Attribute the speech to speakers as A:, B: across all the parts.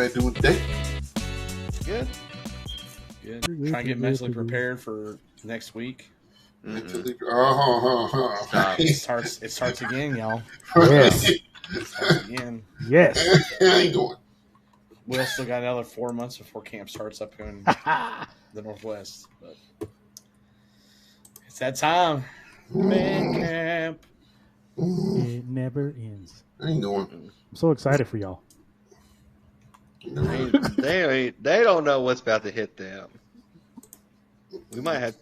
A: everybody doing today?
B: Good.
C: Trying to get mentally prepared for next week.
A: Mentally,
B: Stop.
C: It starts again, y'all.
D: Yes.
C: It starts again.
D: Yes.
A: I ain't going.
C: Will still got another 4 months before camp starts up here in the Northwest. But it's that time. Man camp.
D: It never ends.
A: I ain't going.
D: I'm so excited for y'all.
B: They don't know what's about to hit them. We might have.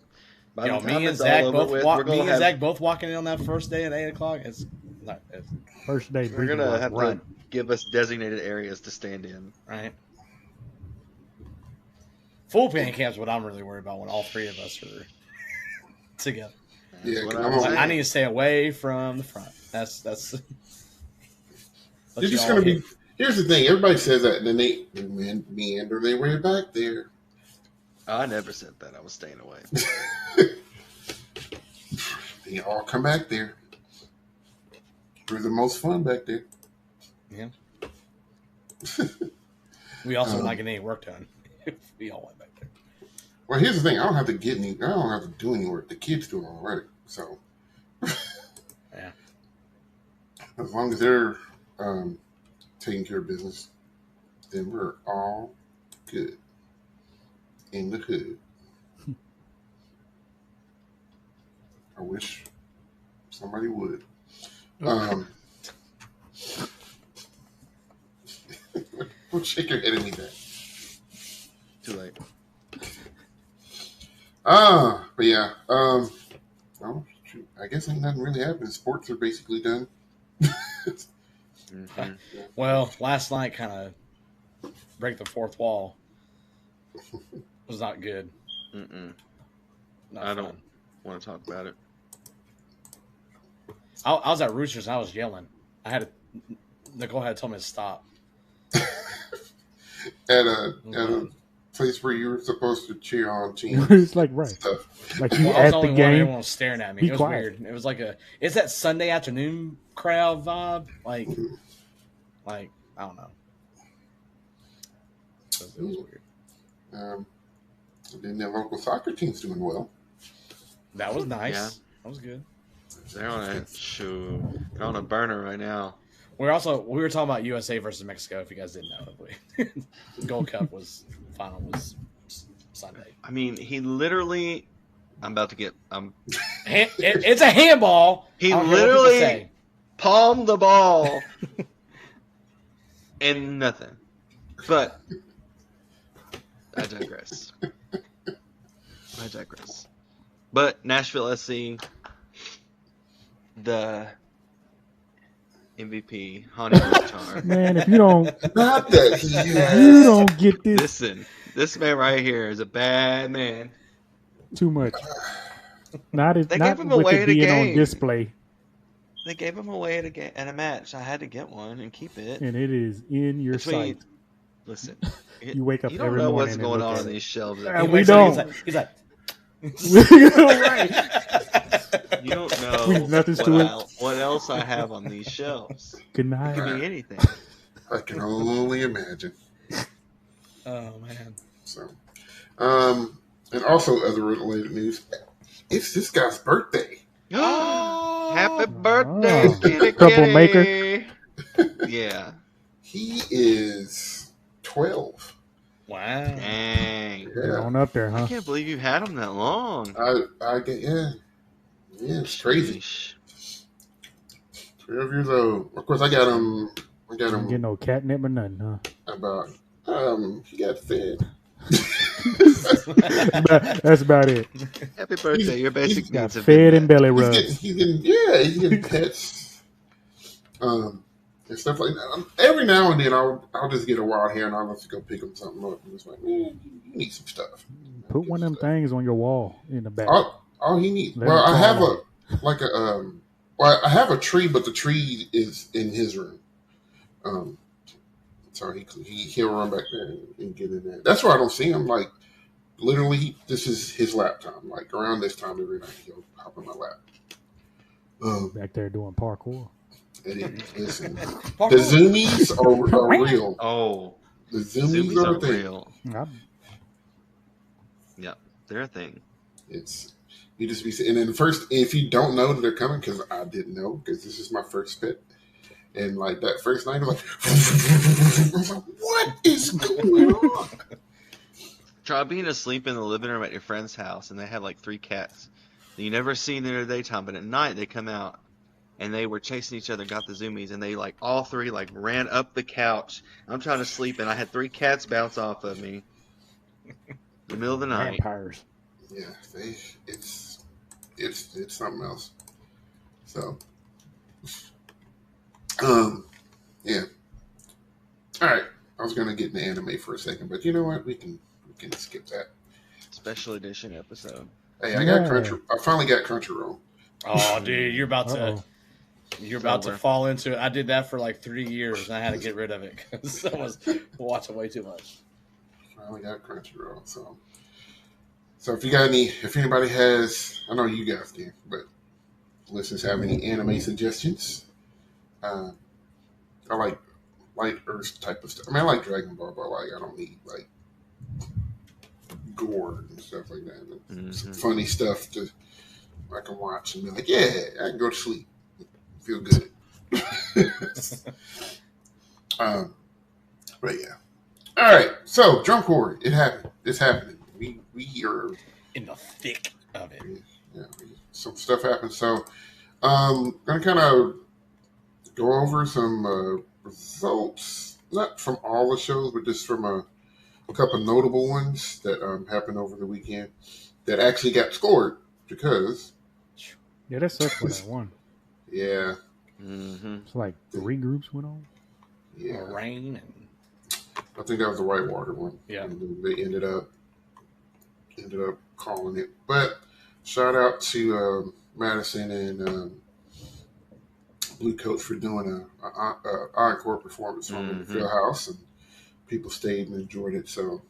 B: By the time
C: Me and
B: it's all
C: Zach
B: over
C: both
B: with,
C: Zach both walking in on that first day at 8:00. It's
D: First day.
B: we're gonna have to give us designated areas to stand in.
C: right. Full band camp's what I'm really worried about when all three of us are together.
A: Yeah,
B: What
A: I'm
B: I'm
A: on-
C: I need to stay away from the front. That's.
A: They're just gonna be. Here's the thing. Everybody says that, and then they meander their way back there.
B: I never said that. I was staying away.
A: They all come back there. We're the most fun back there.
C: Yeah. We also not getting any work done if we all went back there.
A: Well, here's the thing. I don't have to do any work. The kids do it already. So,
C: Yeah.
A: as long as they're taking care of business, then we're all good in the hood. I wish somebody would. Don't shake your head at me back.
B: Too late.
A: But yeah. Oh, shoot. I guess ain't nothing really happened. Sports are basically done.
B: Mm-hmm.
C: Well, last night kind of break the fourth wall. Was not good. Not
B: I
C: fun.
B: don't want to talk about it.
C: I was at Roosters and I was yelling. Nicole had to tell me to stop.
A: At a place where you were supposed to cheer on team
D: It's like
A: stuff.
D: like you
C: Well, I was
D: at
C: the
D: the
C: only one.
D: game.
C: Everyone was staring at me.
D: Be
C: It was
D: quiet.
C: weird. It was like it's that Sunday afternoon crowd vibe. Like I don't know. It was weird.
A: Then their local soccer team's doing well.
C: That was nice.
B: Yeah.
C: That was good.
B: They're on a burner right now.
C: We were talking about USA versus Mexico. If you guys didn't know, Gold Cup final was Sunday.
B: I mean, he literally. I'm about to get.
C: It's a handball.
B: He
C: I don't care what people
B: literally
C: say.
B: palmed the ball and nothing. But I digress. But Nashville SC, the MVP, Honey Guitar.
D: Man, if you don't
A: Not that he
D: if
A: has.
D: you don't get this
B: Listen, this man right here is a bad man.
D: too much. Not
B: They
D: not
B: gave him
D: with
B: away
D: it
B: at a
D: being on
B: game.
D: display,
B: They gave him away at a match. I had to get one and keep it.
D: and it is in your
B: Between-
D: sight.
B: Listen,
D: You wake up
B: you don't
D: every
B: know
D: morning
B: what's
D: and
B: going
D: look
B: on
D: at
B: on
D: it.
B: these shelves.
D: Yeah,
C: He
D: we
C: wakes up,
D: don't.
C: He's like,
D: Right.
B: You don't know
D: Nothing's to it.
B: what else I have on these shelves.
D: Good
B: It
D: night.
B: could be anything.
A: I can only imagine.
C: oh man.
A: So, and also other related news. It's this guy's birthday.
B: Happy birthday,
D: Oh.
B: kitty
D: Troublemaker.
B: kitty. Yeah.
A: He is 12.
C: Wow.
B: Dang.
D: Get
A: Yeah,
D: on up there,
B: I
D: huh?
B: can't believe you had them that long.
A: I get yeah, it's crazy.
B: Sheesh.
A: 12 years old. Of course, I got him.
D: Don't get no catnip or nothing, huh?
A: About he got fed.
D: That's about it.
B: Happy birthday. Your basic
A: he's
D: Got
B: needs have
D: fed
B: been
D: and
B: met.
D: belly
A: He's
D: rubs.
A: getting pets. And stuff like that. Every now and then, I'll just get a wild hair and I'll just go pick him something up. And it's like, man, you need some stuff.
D: Put one of them things on your wall in the back.
A: All he needs.
D: Let
A: Well,
D: him
A: I have
D: crawl
A: I have a tree, but the tree is in his room. So he'll run back there and get in there. That's why I don't see him. Like literally, this is his lap time. Like around this time every night, he'll hop in my lap.
D: back there doing parkour.
A: Listen, the zoomies are real.
B: Oh,
A: The zoomies are a thing.
B: Real. Yeah, they're a thing.
A: It's you just be and then first if you don't know that they're coming, because I didn't know because this is my first pet, and like that first night I was like, what is going on?
B: Try being asleep in the living room at your friend's house and they have like 3 cats that you never see in the daytime, but at night they come out and they were chasing each other, got the zoomies, and they like all 3 like ran up the couch. I'm trying to sleep and I had 3 cats bounce off of me in the middle of the night.
D: Vampires.
A: Yeah, it's something else. So, yeah. All right, I was gonna get into anime for a second, but you know what? We can skip that.
B: Special edition episode.
A: Hey, I finally got Crunchyroll.
C: Oh, dude, you're about to fall into it. I did that for like 3 years, and I had to get rid of it because I was watching way too much.
A: Finally got Crunchyroll, so if anybody has, I know you guys do, but listeners have any anime suggestions? I like light earth type of stuff. I mean, I like Dragon Ball, but I don't need like gore and stuff like that. Some funny stuff I can watch and be like, yeah, I can go to sleep, feel good. But yeah. All right, so Drum Corps, it happened. It's happening. We are
C: in the thick of it.
A: Yeah, some stuff happened. So, gonna kind of go over some results, not from all the shows, but just from a couple notable ones that happened over the weekend that actually got scored because.
D: Yeah, that sucks for that one.
A: Yeah.
D: It's like 3 groups went on.
A: Yeah.
C: Rain and.
A: I think that was the Whitewater one.
C: Yeah.
A: And they ended up calling it. But shout out to Madison and Blue Coats for doing an encore performance from the Field House, and people stayed and enjoyed it. So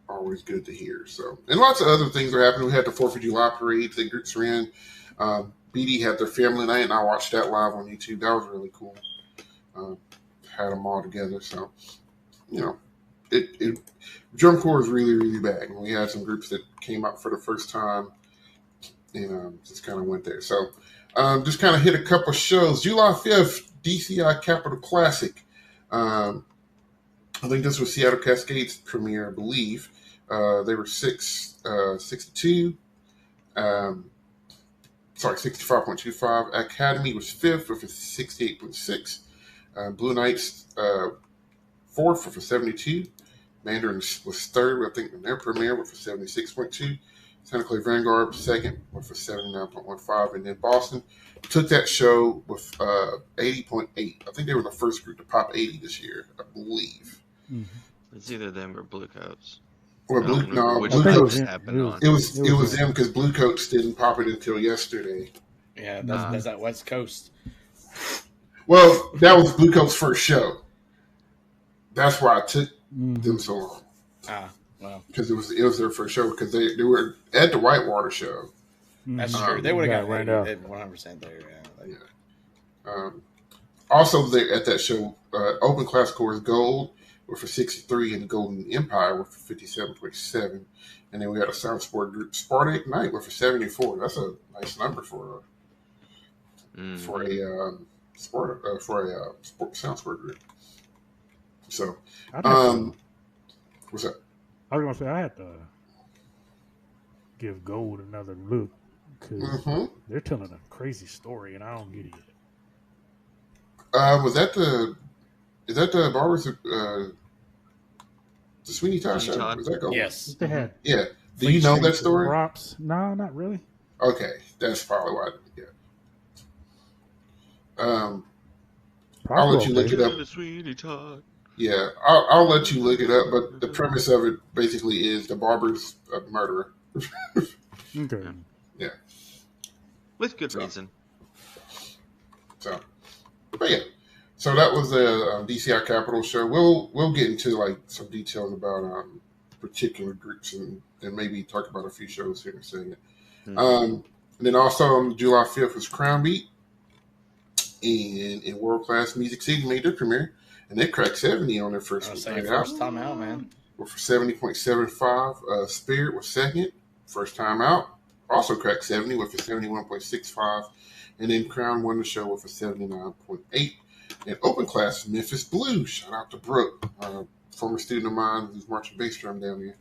A: always good to hear. So, and lots of other things are happening. We had the 4th of July parade that groups ran. BD had their family night, and I watched that live on YouTube. That was really cool. Had them all together. So, you know, it Drum Corps is really, really bad. And we had some groups that came out for the first time and just kind of went there. So, just kind of hit a couple shows. July 5th, DCI Capital Classic. I think this was Seattle Cascades premiere, I believe. They were 62. 65.25. Academy was 5th with a 68.6. Blue Knights 4th with a 72. Mandarin was 3rd, I think, in their premiere with a 76.2. Santa Clay Vanguard 2nd with a 79.15. And then Boston took that show with 80.8. I think they were the first group to pop 80 this year, I believe.
B: It's either them or Blue Coats.
A: Or Blue Coats happened on. It was them because Blue Coats didn't pop it until yesterday.
C: Yeah, that's that West Coast.
A: Well, that was Blue Coats' first show. That's why it took them so long.
C: Wow.
A: Because it was their first show because they were at the Whitewater show.
C: That's true. They would have got right up. 100% there. Yeah.
A: Also, at that show, Open Class Course Gold with a 63 and Golden Empire with a 57.7. And then we had a sound sport group, Sparta Ignite, with a 74. That's a nice number for a sound sport group. So, what's up?
D: I was gonna say I had to give Gold another look because they're telling a crazy story and I don't get it yet.
A: Is that the Barbers? The Sweeney Todd show? Was that Gold?
C: Yes.
D: They had.
A: Yeah. Do you know that story?
D: Props? No, not really.
A: Okay, that's probably why I didn't get it. I'll let you look it up.
B: Sweeney Todd.
A: Yeah, I'll let you look it up, but the premise of it basically is the barber's a murderer.
D: Okay.
A: Yeah.
B: With good reason.
A: So, but yeah. So that was the DCI Capital show. We'll get into like some details about particular groups and maybe talk about a few shows here in a second. And then also on July 5th was Crown Beat. And in World Class Music City made their premiere. and they cracked 70 on their
C: I
A: first
C: was
A: night
C: saying
A: out.
C: first time out, man.
A: With a 70.75. Spirit was second, first time out. Also cracked 70 with a 71.65. And then Crown won the show with a 79.8. And open class, Memphis Blue. Shout out to Brooke, former student of mine who's marching bass drum down here.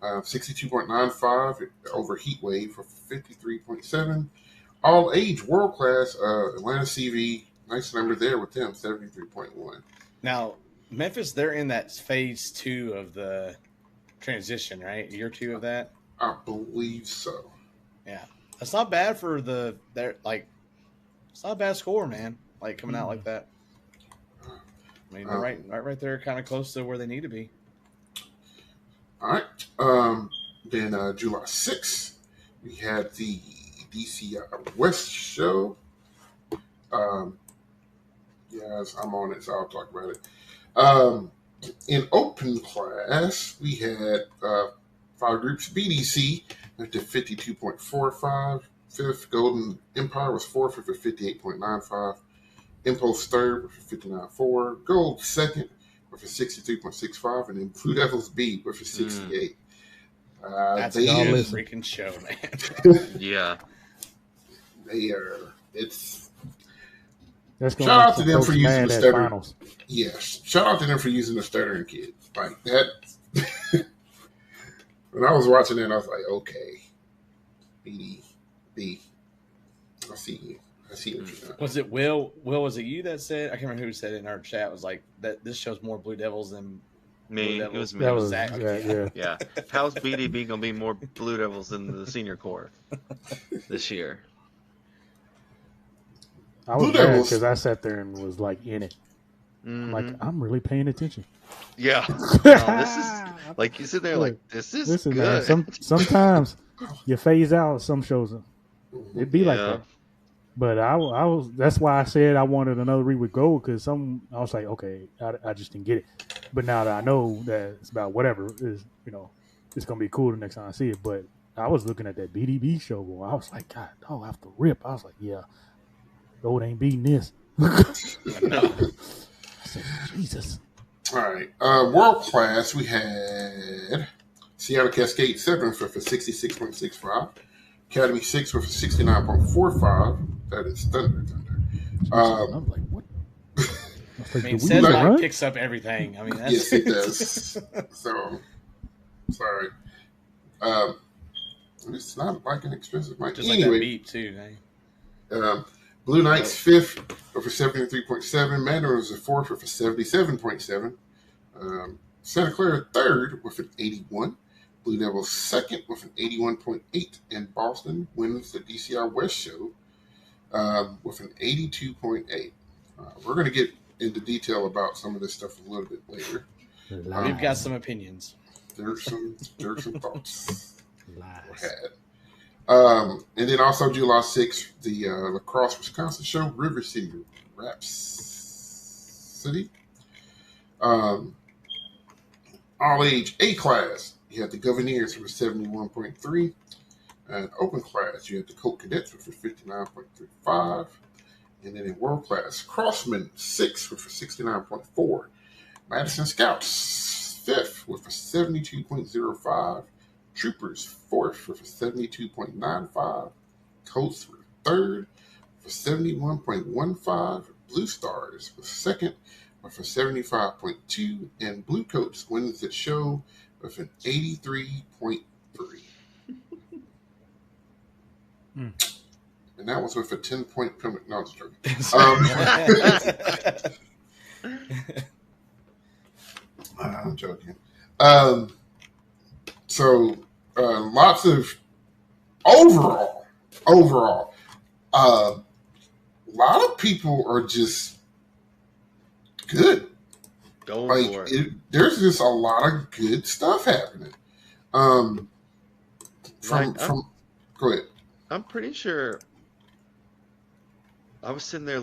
A: 62.95 over Heat Wave for 53.7. All age world class, Atlanta CV. Nice number there with them, 73.1.
C: Now, Memphis, they're in that phase 2 of the transition, right? Year 2 of that?
A: I believe so.
C: Yeah. That's not bad for it's not a bad score, man. Like, coming out like that. I mean, they're right there, kind of close to where they need to be.
A: All right. Then July 6th, we had the DCI West show. Yes, I'm on it, so I'll talk about it. In open class, we had 5 groups. BDC went to 52.45. Fifth, Golden Empire was fourth with a 58.95. Impulse third with a 59.4. Gold second with a 63.65. And then Blue Devils B with a 68.
C: That's a good freaking show, man.
B: Yeah.
A: They are. It's.
D: Shout
A: out to them for using the stuttering.
D: Finals.
A: Yes. Shout out to them for using the stuttering kid. Like that. When I was watching it, I was like, okay. B. I see you. I see what you're doing.
C: Was it Will? Will, was it you that said? I can't remember who said it in our chat. Was like that. This shows more Blue Devils than
B: me.
C: Blue Devils.
B: It was me.
D: That was
C: Zach.
B: Yeah. How's BDB gonna be more Blue Devils than the senior corps this year?
D: I was mad because I sat there and was like in it. Like, I'm really paying attention.
B: Yeah. This is like you sit there like this is
D: Listen,
B: good.
D: man, sometimes you phase out some shows. It'd be like that. But I was. That's why I said I wanted another read with gold because I was like, okay, I just didn't get it. But now that I know that it's about whatever is, it's gonna be cool the next time I see it. But I was looking at that BDB show, boy. I was like, God, I have to rip. I was like, yeah, gold ain't beating this.
C: No.
D: I said, Jesus.
A: All right. World class, we had Seattle Cascade 7th with a 66.65. Academy 6 with a 69.45. That is thunder.
D: I'm like, what?
C: I mean, says Mike picks up everything. I mean,
A: yes, it does. So, sorry. It's not like an expensive mic.
C: Just
A: anyway,
C: like that beat, too. Eh?
A: Blue Knights 5th with a 73.7. Mandarins are 4th with a 77.7. Santa Clara 3rd with an 81. Blue Devils 2nd with an 81.8. And Boston wins the DCI West show with an 82.8. We're going to get into detail about some of this stuff a little bit later.
C: We've got some opinions.
A: There's some thoughts.
D: Lies.
A: And then also July 6th, the La Crosse, Wisconsin show, River City Rhapsody. All age A class, you had the Governors with 71.3. And open class, you had the Colt Cadets with a 59.35. And then in world class, Crossman 6 with a 69.4. Madison Scouts 5th with a 72.05. Troopers 4th with a 72.95. Colts were 3rd with a 71.15. Blue Stars was 2nd with a 75.2. And Blue Coats wins the show with an 83.3. And that was with a 10-point penalty. No, I'm just joking. I'm joking. So lots of overall, a lot of people are just good.
B: Going for it.
A: There's just a lot of good stuff happening. Go ahead.
B: I'm pretty sure I was sitting there.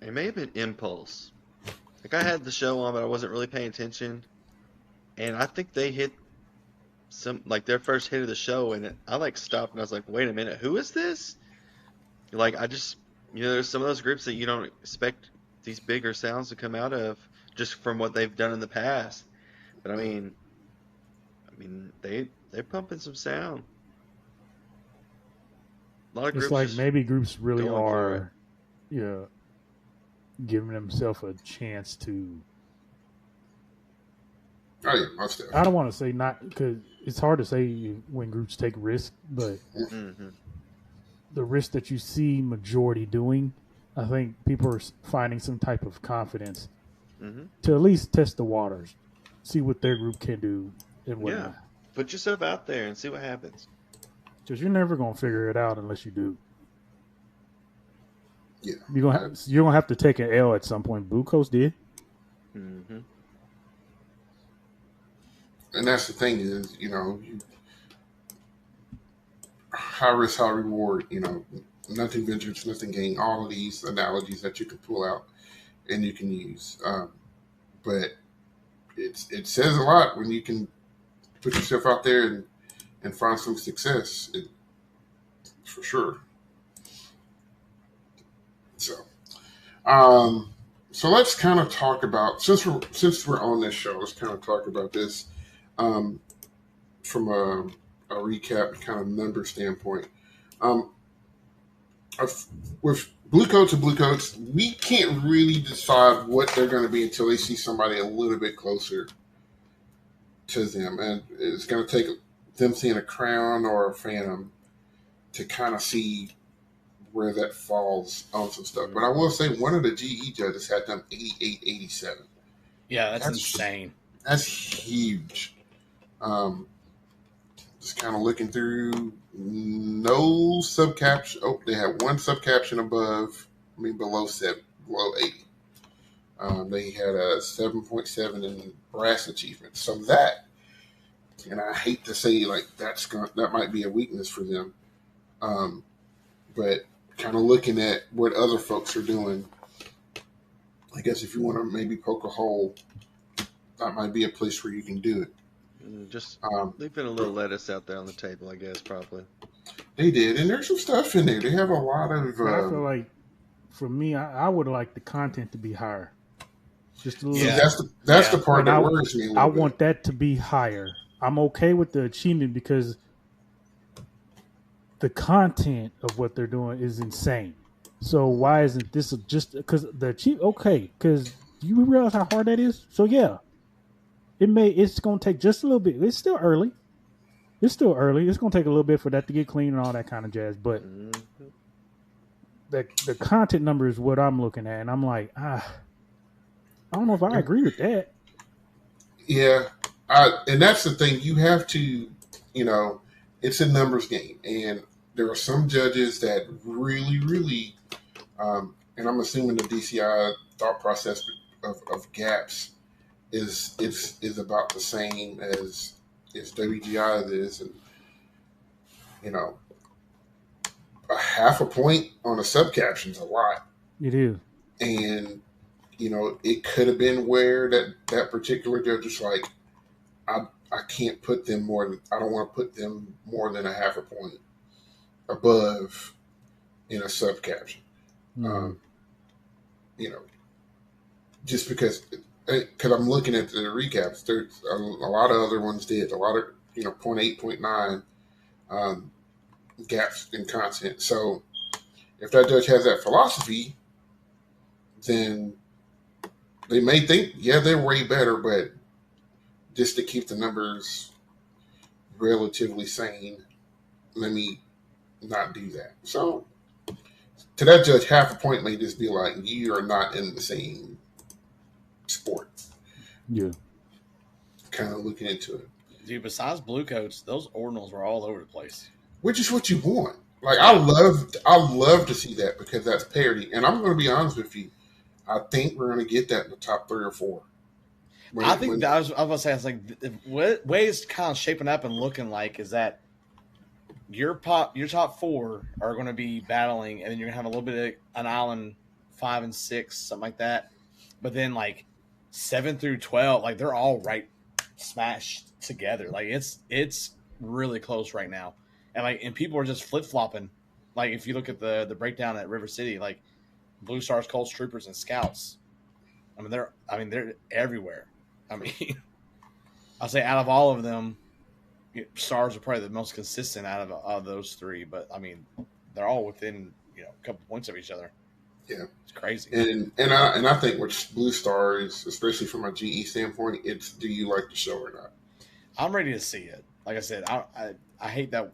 B: It may have been Impulse. Like I had the show on, but I wasn't really paying attention. And I think they hit their first hit of the show, and I stopped and I was like, wait a minute, who is this? Like I just, there's some of those groups that you don't expect these bigger sounds to come out of just from what they've done in the past. But I mean, they're pumping some sound. A lot of
D: It's
B: groups
D: like
B: just
D: maybe groups really
B: going for it.
D: are, yeah, giving themselves a chance to.
A: Oh yeah, most
D: I
A: definitely.
D: don't want to say not because it's hard to say when groups take risks, but
B: Hmm.
D: the risk that you see majority doing, I think people are finding some type of confidence
B: Hmm.
D: to at least test the waters, see what their group can do and
B: Yeah.
D: whatnot.
B: Put yourself out there and see what happens.
D: Because you're never gonna figure it out unless you do.
A: Yeah,
D: You're gonna have to take an L at some point. Blue Coast did.
B: Hmm.
A: and that's the thing is, high risk, high reward. Nothing ventured, nothing gained. All of these analogies that you can pull out and you can use, but it says a lot when you can put yourself out there and find some success. For sure. So, um, so let's kind of talk about since we're on this show. Let's kind of talk about this um, from a recap kind of number standpoint. Um, with blue coats and blue coats, we can't really decide what they're going to be until they see somebody a little bit closer to them, and it's going to take them seeing a crown or a phantom to kind of see where that falls on some stuff. But I will say one of the GE judges had them 88, 87.
C: Yeah, that's insane.
A: That's huge. Just kind of looking through, no subcaption. Oh, they had one subcaption below 80. They had a 7.7 in brass achievement. So that, and I hate to say like that might be a weakness for them, but kind of looking at what other folks are doing, I guess if you want to maybe poke a hole, that might be a place where you can do it.
B: Just leaving a little lettuce out there on the table, I guess, probably.
A: They did, and there's some stuff in there. They have a lot of.
D: I feel like for me, I would like the content to be higher. Just a little.
C: Yeah.
A: That's the part that worries me a little
D: I
A: bit.
D: want that to be higher. I'm okay with the achievement because the content of what they're doing is insane. So why isn't this just because the achieve? Okay, because do you realize how hard that is? So yeah, it's going to take just a little bit. It's still early. It's going to take a little bit for that to get clean and all that kind of jazz. But the content number is what I'm looking at, and I'm like, I don't know if I agree with that.
A: Yeah, and that's the thing. You have to, it's a numbers game, and there are some judges that really, really, and I'm assuming the DCI thought process of gaps is about the same as WGI is, and a half a point on a subcaption is a lot.
D: It is,
A: and it could have been where that particular judge was like, I can't put them I don't want to put them more than a half a point above in a subcaption. Just because I'm looking at the recaps, there's a lot of other ones did a lot of 0.8, 0.9 gaps in content. So if that judge has that philosophy, then they may think, yeah, they're way better, but just to keep the numbers relatively sane, let me not do that. So to that judge, half a point may just be like, you are not in the same sport.
D: Yeah.
A: Kind of looking into it.
C: Dude, besides blue coats, those ordinals were all over the place.
A: Which is what you want. Like, I love to see that because that's parity. And I'm going to be honest with you. I think we're going to get that in the top 3 or 4.
C: I was going to say, I was like, what way it's kind of shaping up and looking like is that your top 4 are going to be battling, and then you're going to have a little bit of an island 5 and 6, something like that. But then like 7 through 12, like they're all right smashed together. Like it's really close right now, and people are just flip flopping. Like if you look at the breakdown at River City, like Blue Stars, Colts, Troopers, and Scouts. I mean, they're everywhere. I mean, I'll say out of all of them, Stars are probably the most consistent out of those three. But I mean, they're all within a couple points of each other.
A: Yeah,
C: it's crazy.
A: And I think with Blue Stars, especially from a GE standpoint, it's do you like the show or not?
C: I'm ready to see it. Like I said, I hate that.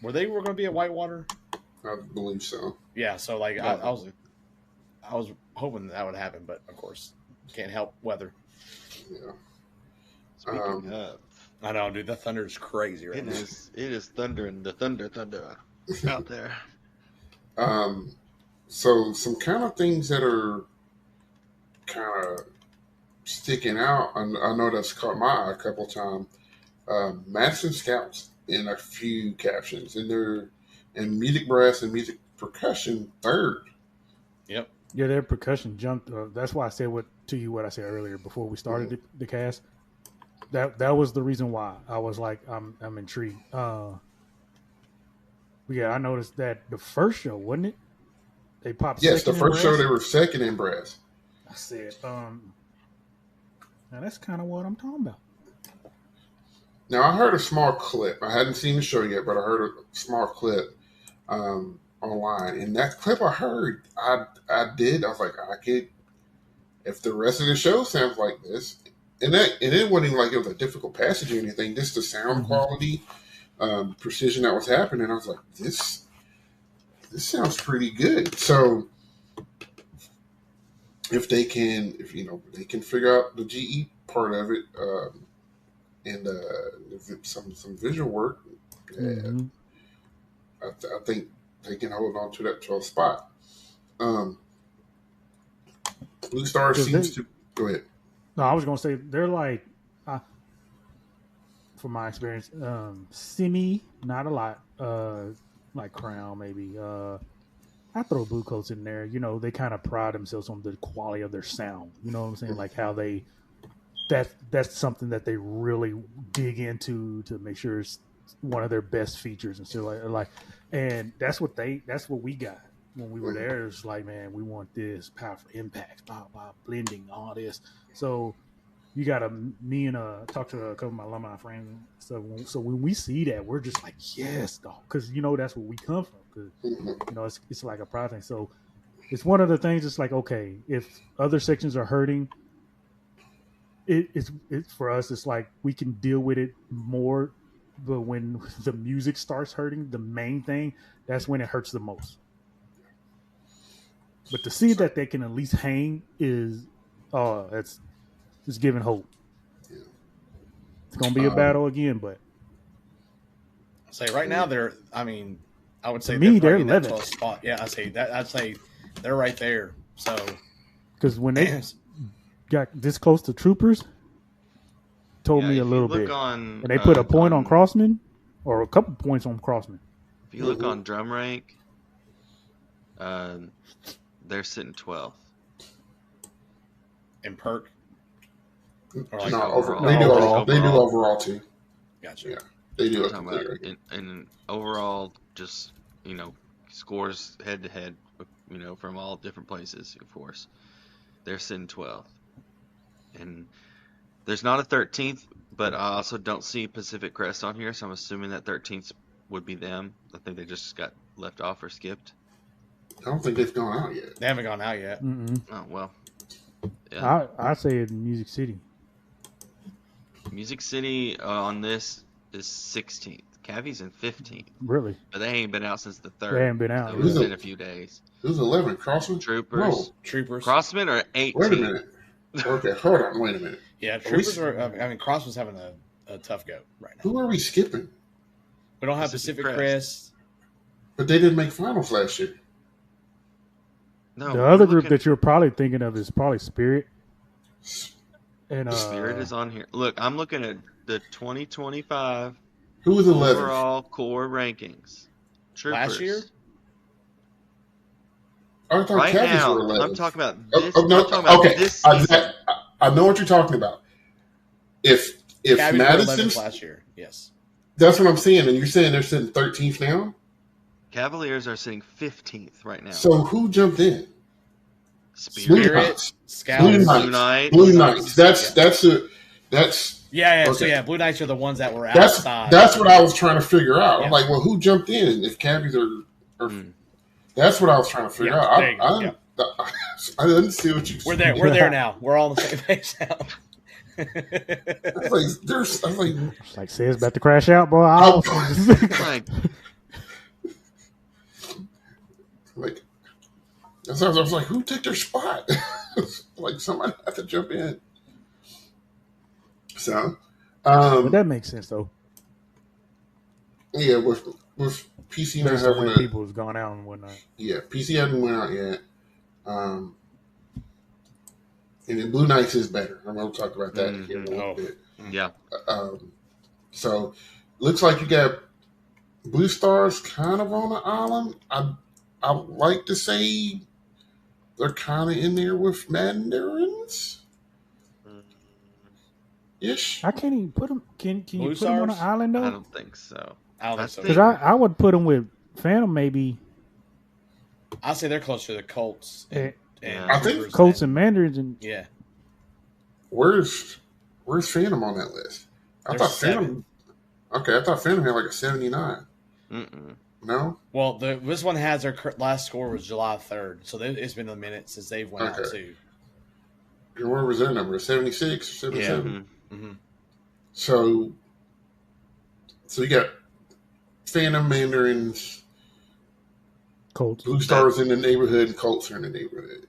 C: Were going to be at Whitewater?
A: I believe so.
C: Yeah, so like I was hoping that would happen, but of course can't help weather.
A: Yeah.
B: Speaking of,
C: I know, dude, the thunder is crazy right now.
B: It is thundering, the thunder out there.
A: So some kind of things that are kind of sticking out. I know that's caught my eye a couple times. Madison Scouts in a few captions, and they're in music brass and music percussion third.
C: Yep.
D: Yeah, their percussion jumped. That's why I said what I said earlier before we started the cast. That was the reason why I was like, I'm intrigued. Yeah, I noticed that the first show, wasn't it? They popped.
A: Yes, the first show they were second in brass.
D: I said, now that's kind of what I'm talking about.
A: Now I heard a small clip. I hadn't seen the show yet, but I heard a small clip online, and that clip I heard, I was like, I could, if the rest of the show sounds like this, and it wasn't even like it was a difficult passage or anything. Just the sound quality, precision that was happening. I was like, this sounds pretty good. So if they can figure out the GE part of it, and some visual work, I think they can hold on to that 12th spot. Blue Star seems to go ahead.
D: No, I was gonna say they're like, from my experience, semi, not a lot, like Crown maybe. I throw Blue Coats in there. They kind of pride themselves on the quality of their sound. You know what I'm saying? Like how that's something that they really dig into to make sure it's one of their best features and stuff like, and that's what we got when we were there. It's like, man, we want this powerful impacts, blah blah, blending, all this. So you got me and talk to a couple of my alumni friends. So when we see that, we're just like, yes, dog, because that's where we come from. Because it's like a pride thing. So it's one of the things. It's like, okay, if other sections are hurting, it's for us. It's like we can deal with it more. But when the music starts hurting, the main thing, that's when it hurts the most. But to see that they can at least hang is, it's giving hope. Yeah. It's gonna be a battle again, but
C: say right now I would say
D: they're 11th
C: spot. Yeah, I'd say they're right there. So
D: because when they got this close to Troopers, told me a little bit, and they put a point on Crossman, or a couple points on Crossman.
B: If you look on Drum Rank, they're sitting 12th.
C: In perk?
A: They do overall too.
C: Gotcha.
A: Yeah, they do.
B: And overall, just scores head to head, from all different places. Of course, they're sitting 12th, and there's not a 13th, but I also don't see Pacific Crest on here, so I'm assuming that 13th would be them. I think they just got left off or skipped.
A: I don't think they've gone out yet.
C: They haven't gone out yet.
D: Mm-mm.
B: Oh well. Yeah.
D: I say it in Music City.
B: Music City on this is 16th. Cavi's in 15th.
D: Really?
B: But they ain't been out since the 3rd.
D: They ain't been out.
B: So it's been a few days.
A: Who's 11? Crossman?
B: Troopers.
A: No.
C: Troopers.
B: Crossman or 18?
A: Wait a minute. Okay, hold on. Wait a minute.
C: Yeah, Troopers Crossman's having a tough go right now.
A: Who are we skipping?
C: We don't have Pacific Crest.
A: But they didn't make finals last year.
B: No.
D: The other group that you're probably thinking of is probably Spirit. And
B: Spirit is on here. Look, I'm looking at the 2025
A: Who was 11th?
B: overall core rankings. Troopers.
C: Last year?
A: I thought
B: right
A: Cavi's
B: now,
A: were 11th.
B: I'm talking about this. This season.
A: I know what you're talking about. If
C: Cavi's
A: Madison's
C: last year, yes.
A: That's what I'm saying, and you're saying they're sitting 13th now?
B: Cavaliers are sitting 15th right now.
A: So who jumped in?
B: Spirit,
C: Scouts,
B: Blue Knights.
A: Blue Knights. That's
C: yeah.
A: Okay.
C: So yeah, Blue Knights are the ones that were
A: That's
C: outside.
A: that's what I was trying to figure out.
C: Yeah.
A: I'm like, well, who jumped in? If cabbies are that's what I was trying to figure out.
C: There you go.
A: I didn't see what you.
C: We're there. We're there now. We're all on the same page now.
A: I was
D: like, say it's about to crash out, bro.
A: Like, I was like, who took their spot? Like, somebody had to jump in. So,
D: but that makes sense though.
A: Yeah, with PC not
D: Based on
A: having
D: when people has gone out and whatnot.
A: Yeah, PC hasn't went out yet. And then Blue Knights is better. I'm going to talk about that here in a little bit.
B: Yeah.
A: So, looks like you got Blue Stars kind of on the island. I like to say they're kind of in there with Mandarins. Ish.
D: I can't even put them. Can you put
C: Stars?
D: them on an island though?
B: I don't think so.
D: Because I would put them with Phantom maybe.
C: I'd say they're closer to the Colts. And
A: I think
D: Colts and Mandarins and
C: yeah.
A: Where's Phantom on that list? I thought Phantom. Okay, I thought Phantom had like a 79. No.
C: Well, this one has their last score was July 3rd, so it's been a minute since they've went out too.
A: And where was their number? 76 or 77?
C: Yeah. Mm-hmm.
A: So you got Phantom, Mandarins,
D: Colts,
A: Blue Stars in the neighborhood, and Colts are in the
D: neighborhood.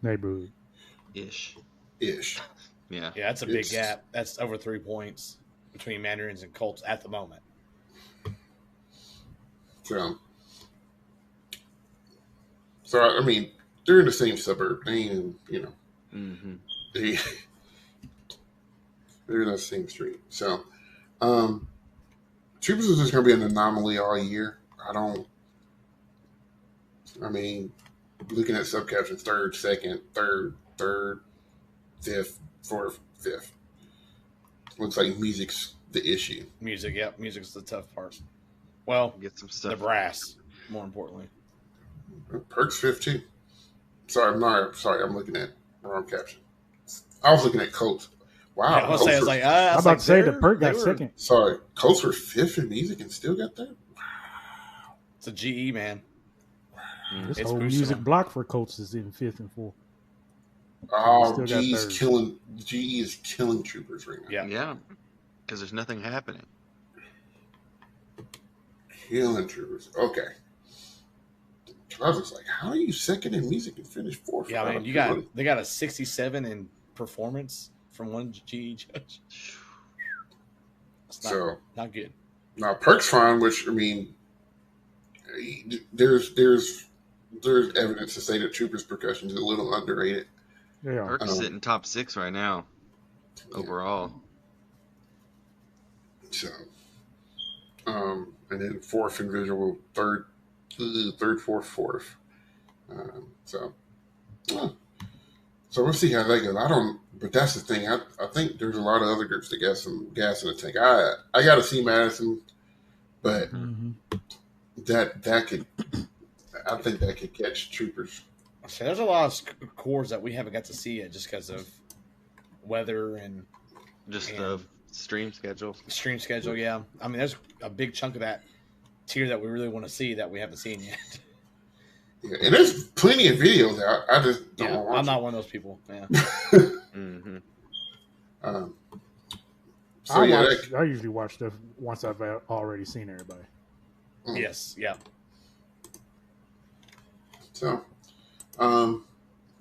B: Ish.
C: Yeah, that's a big gap. That's over 3 points between Mandarins and Colts at the moment.
A: So I mean, they're in the same suburb. They ain't, they're in the same street. So, Troopers is just going to be an anomaly all year. Looking at subcaptions, third, second, third, fifth, fourth, fifth. Looks like music's the issue.
C: Music's the tough part. Well,
B: get some stuff.
C: The brass, more importantly.
A: Perk's fifth too. Sorry, I'm looking at the wrong caption. I was looking at Colts. Wow.
C: Yeah, I was
D: about to say the Perk got second.
A: Sorry, Colts were fifth in music and still got there?
C: Wow. It's a GE, man.
D: This whole music block for Colts is in fifth and fourth.
A: Oh, GE is killing Troopers right now.
B: Yeah. Because there's nothing happening.
A: Killing Troopers. Okay. I was just like, how are you second in music and finish fourth?
C: Yeah, I mean, they got a 67 in performance from one GE judge. It's not good.
A: Now Perk's fine, which I mean, there's evidence to say that Troopers percussion is a little underrated.
D: Yeah,
B: Perk's sitting top 6 right now overall.
A: So, and then fourth in visual, third, fourth. So we'll see how that goes. But that's the thing. I think there's a lot of other groups that got some gas in the tank. I got to see Madison, but I think that could catch Troopers.
C: So there's a lot of cores that we haven't got to see yet just because of weather and
B: the stream schedule.
C: Yeah. I mean, there's a big chunk of that tier that we really want to see that we haven't seen yet.
A: Yeah, and there's plenty of videos out. I just don't want to watch
C: I'm not one of those people. Yeah.
D: I usually watch stuff once I've already seen everybody.
C: Yes. Yeah.
A: So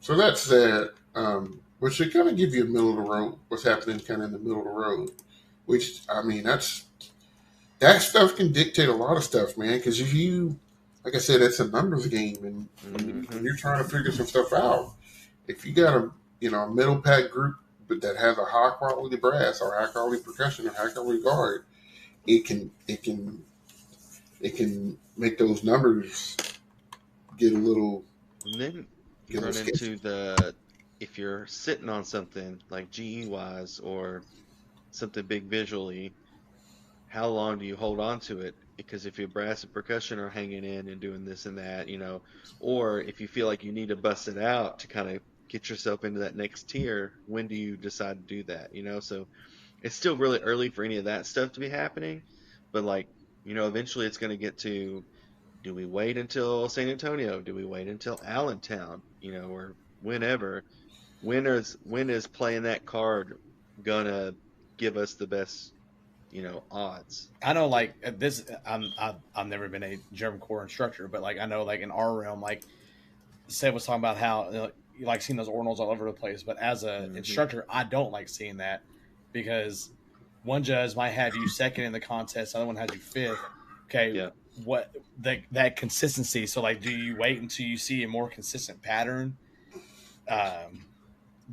A: that's that. Which should kind of give you a middle of the road. What's happening kind of in the middle of the road. Which, I mean, that stuff can dictate a lot of stuff, man. Because if you, like I said, it's a numbers game, and when you're trying to figure some stuff out, if you got a middle pack group but that has a high quality brass or high quality percussion or high quality guard, it can make those numbers get a little.
B: And then run
A: sketchy.
B: into if you're sitting on something like GE wise or something big visually, how long do you hold on to it? Because if your brass and percussion are hanging in and doing this and that, or if you feel like you need to bust it out to kind of get yourself into that next tier, when do you decide to do that? So it's still really early for any of that stuff to be happening, but like, eventually it's going to get to, do we wait until San Antonio? Do we wait until Allentown? Or whenever? When is playing that card gonna give us the best, odds?
C: I know, like this. I've never been a German Corps instructor, but like I know, like in our realm, like Seth was talking about how you like seeing those ordinals all over the place. But as an instructor, I don't like seeing that because one judge might have you second in the contest, the other one has you fifth. Okay,
B: Yeah.
C: what that consistency? So like, do you wait until you see a more consistent pattern?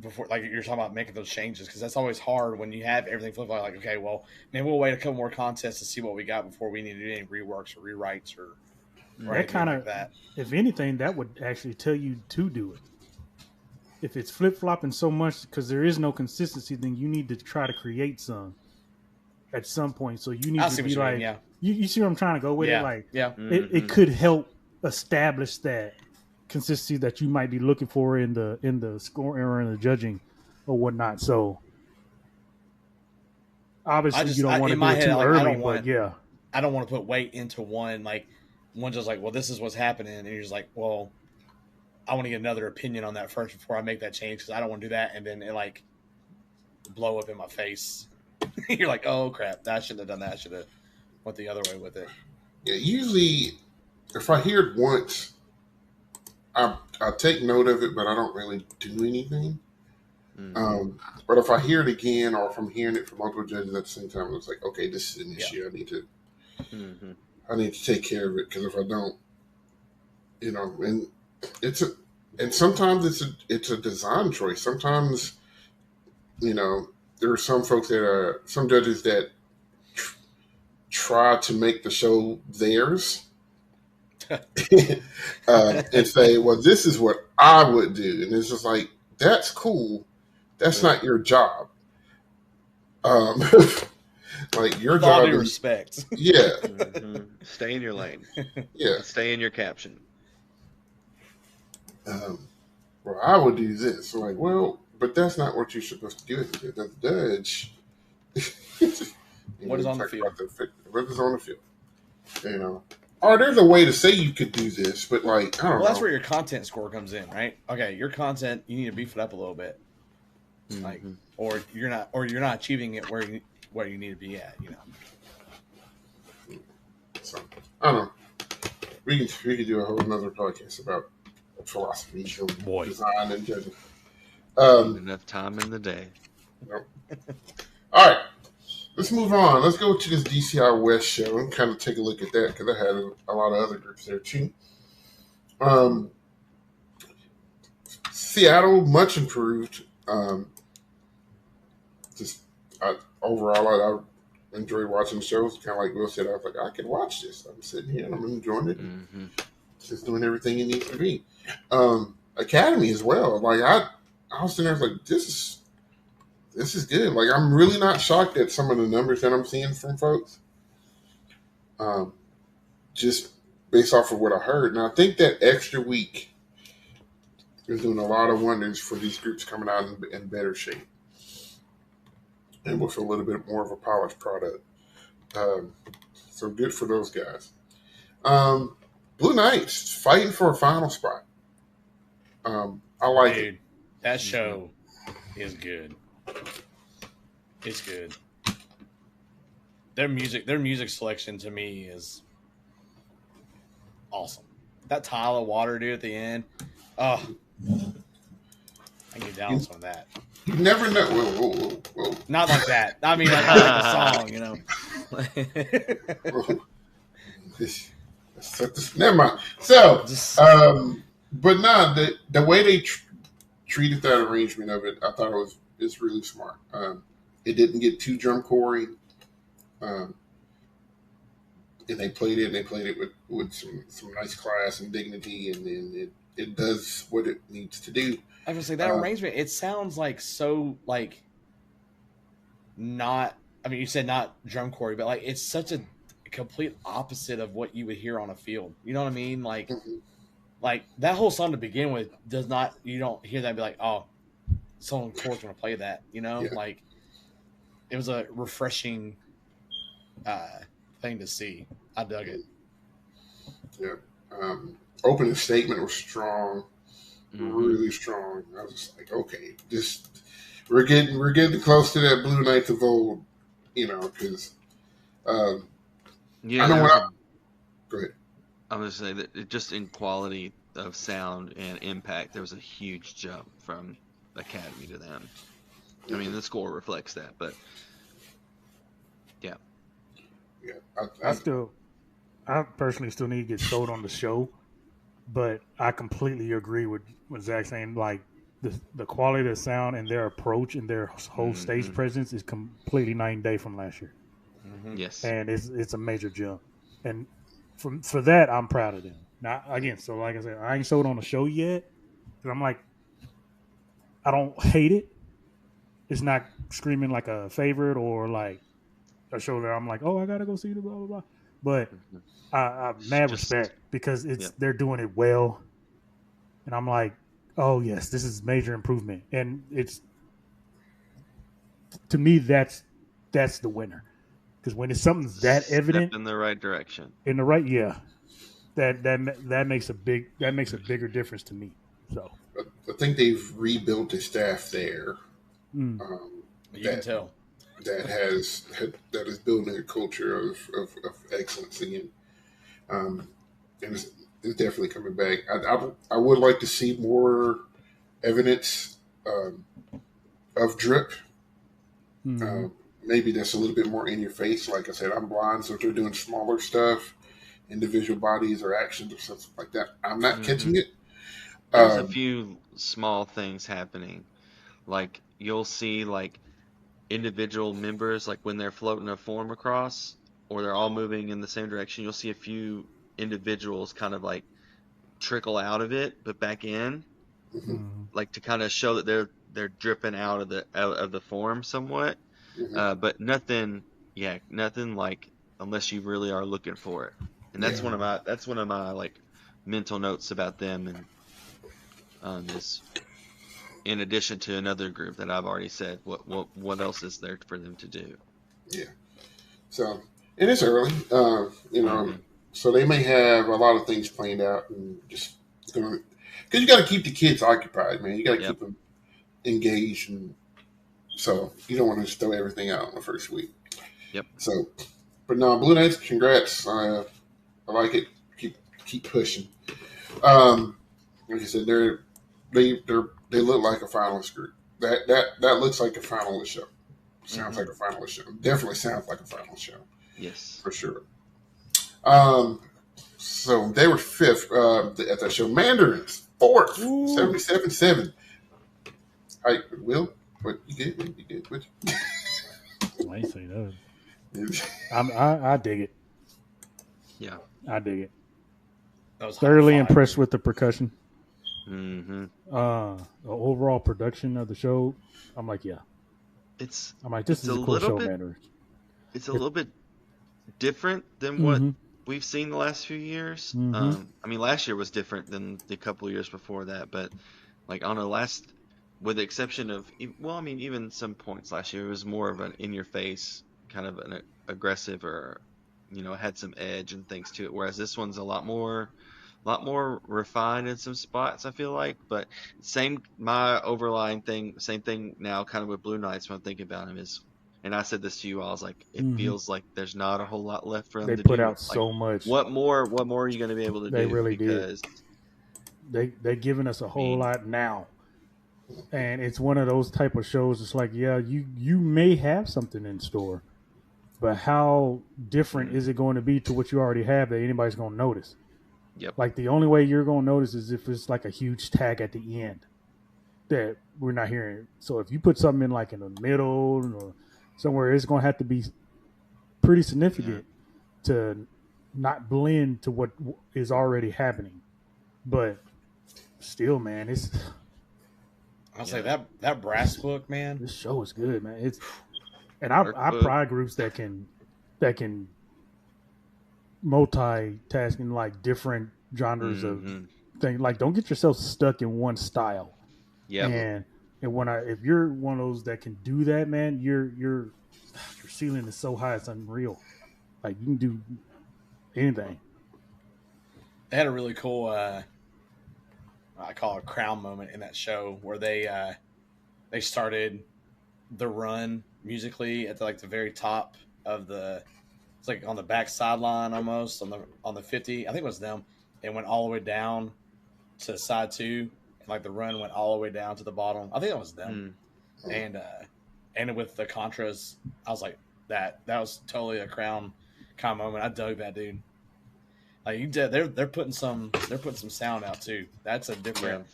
C: Before, like you're talking about making those changes, because that's always hard when you have everything flip like, okay, well, maybe we'll wait a couple more contests to see what we got before we need to do any reworks or rewrites or
D: that kind of
C: like that.
D: If anything, that would actually tell you to do it. If it's flip flopping so much because there is no consistency, then you need to try to create some at some point. So you need to be like,
C: yeah.
D: you see where I'm trying to go with it? Like,
C: yeah,
D: it could help establish that consistency that you might be looking for in the scoring or in the judging or whatnot. So obviously you don't want to do it too early, but yeah.
C: I don't want to put weight into one, like one just like, well, this is what's happening, and you're just like, well, I want to get another opinion on that first before I make that change, because I don't want to do that and then it like blow up in my face. You're like, oh crap, I shouldn't have done that. I should have went the other way with it.
A: Yeah, usually if I hear it once, I take note of it, but I don't really do anything. But if I hear it again, or if I'm hearing it from multiple judges at the same time, it's like, okay, this is an issue. I need to take care of it, because if I don't, and and sometimes it's a design choice. Sometimes, there are some folks some judges that try to make the show theirs. And say, well, this is what I would do. And it's just like, that's cool. That's not your job. Like your
C: with
A: job.
C: All due respect.
A: Yeah.
B: Stay in your lane.
A: Yeah.
B: Stay in your caption.
A: Well, I would do this. So like, well, but that's not what you're supposed to do as the judge.
C: What is on the field?
A: What is on the field? Or there's a way to say you could do this, but like, I don't know.
C: Well, that's where your content score comes in, right? Okay, your content, you need to beef it up a little bit, like, or you're not achieving it where you need to be at,
A: So I don't know. We could do a whole another podcast about philosophy, design, and judging.
B: Enough time in the day.
A: All right. Let's move on. Let's go to this DCI West show and kind of take a look at that, because I had a lot of other groups there too. Seattle, much improved. Overall, I enjoyed watching the shows. Kind of like Will said, I was like, I can watch this. I'm sitting here and I'm enjoying it. It's just doing everything it needs to be. Academy as well. Like I was sitting there, I was like, this is good. Like, I'm really not shocked at some of the numbers that I'm seeing from folks. Just based off of what I heard. And I think that extra week is doing a lot of wonders for these groups coming out in better shape. And with a little bit more of a polished product. So good for those guys. Blue Knights fighting for a final spot. I like it.
C: That show is good. It's good. Their music selection to me is awesome. That tile of water, dude, at the end. Oh, I can get down on some of that.
A: You never know. Whoa.
C: Not like that. I mean, like the
A: song, never mind. So, but nah, the way they treated that arrangement of it, I thought it's really smart. It didn't get too drum corey, and they played it with some nice class and dignity, and then it does what it needs to do.
C: I was gonna say that arrangement. It sounds like so like not. I mean, you said not drum corey, but like it's such a complete opposite of what you would hear on a field. You know what I mean? Like like that whole song to begin with does not. You don't hear that and be like, oh, someone core's going to play that. You know, like it was a refreshing thing to see. I dug it.
A: Yeah. Opening statement was strong, really strong. I was just like, okay, we're getting close to that Blue Knights of old, you know, because I know go ahead.
B: I was going to say that just in quality of sound and impact, there was a huge jump from Academy to them. I mean, the score reflects that, but yeah.
D: I personally still need to get sold on the show, but I completely agree with Zach saying. Like the quality of the sound and their approach and their whole stage presence is completely night and day from last year.
B: Yes,
D: and it's a major jump, and for that I'm proud of them. Now again, so like I said, I ain't sold on the show yet because I'm like, I don't hate it. It's not screaming like a favorite or like a show that I'm like, oh, I gotta go see the blah blah blah. But I mad respect because they're doing it well, and I'm like, oh yes, this is major improvement, and it's to me that's the winner because when it's something that evident
B: in the right direction,
D: that makes a bigger difference to me. So
A: I think they've rebuilt the staff there.
C: You can tell
A: that is building a culture of excellence again, and it's definitely coming back. I would like to see more evidence of drip. Maybe that's a little bit more in your face. Like I said, I'm blind, so if they're doing smaller stuff, individual bodies or actions or something like that, I'm not catching it.
B: There's a few small things happening. Like you'll see like individual members, like when they're floating a form across or they're all moving in the same direction, you'll see a few individuals kind of like trickle out of it but back in, like to kind of show that they're dripping out of the form somewhat. But nothing like unless you really are looking for it. And that's one of my like mental notes about them, and is in addition to another group that I've already said, what else is there for them to do?
A: Yeah. So it is early, you know. So they may have a lot of things planned out, and just because you got to keep the kids occupied, man. You got to keep them engaged, and so you don't want to just throw everything out in the first week.
B: Yep.
A: So, but no, Blue Knights, congrats. I like it. Keep pushing. Like I said, they look like a finalist group. That looks like a finalist show. Sounds like a finalist show. Definitely sounds like a finalist show.
B: Yes,
A: for sure. So they were fifth at that show. Mandarins fourth, 77.7. Hi, Will. What you get? You get what?
D: I ain't say that. I dig it.
B: Yeah,
D: I dig it.
C: I was
D: thoroughly impressed with the percussion.
B: Mm-hmm.
D: The overall production of the show, I'm like, yeah. I'm like, this is a cool show, man.
B: It's a little bit different than what we've seen the last few years. I mean, last year was different than the couple of years before that, but like on the last, with the exception of, well, I mean, even some points last year, it was more of an in-your-face kind of an aggressive, or had some edge and things to it. Whereas this one's a lot more refined in some spots, I feel like. But my overlying thing, same thing now, kind of with Blue Knights when I'm thinking about him is, and I said this to you all, I was like, it feels like there's not a whole lot left for them to do.
D: They put out so much.
B: What more are you going to be able to do?
D: They really did. They're giving us a whole lot now. And it's one of those type of shows. It's like, yeah, you may have something in store, but how different is it going to be to what you already have that anybody's going to notice?
B: Yep.
D: Like the only way you're going to notice is if it's like a huge tag at the end that we're not hearing. So if you put something in like in the middle or somewhere, it's going to have to be pretty significant to not blend to what is already happening. But still, man,
C: I'll say that brass book, man.
D: This show is good, man. I pride groups that can multitask in like different genres of things. Like, don't get yourself stuck in one style.
B: Yeah.
D: And if you're one of those that can do that, man, your ceiling is so high it's unreal. Like, you can do anything.
C: They had a really cool, I call it a crown moment in that show where they started the run musically at the very top of it's like on the back sideline almost on the 50. I think it was them. It went all the way down to side 2, and like the run went all the way down to the bottom. I think it was them. And with the contras, I was like, that was totally a crown kind of moment. I dug that, dude. Like they're putting some sound out too. That's a different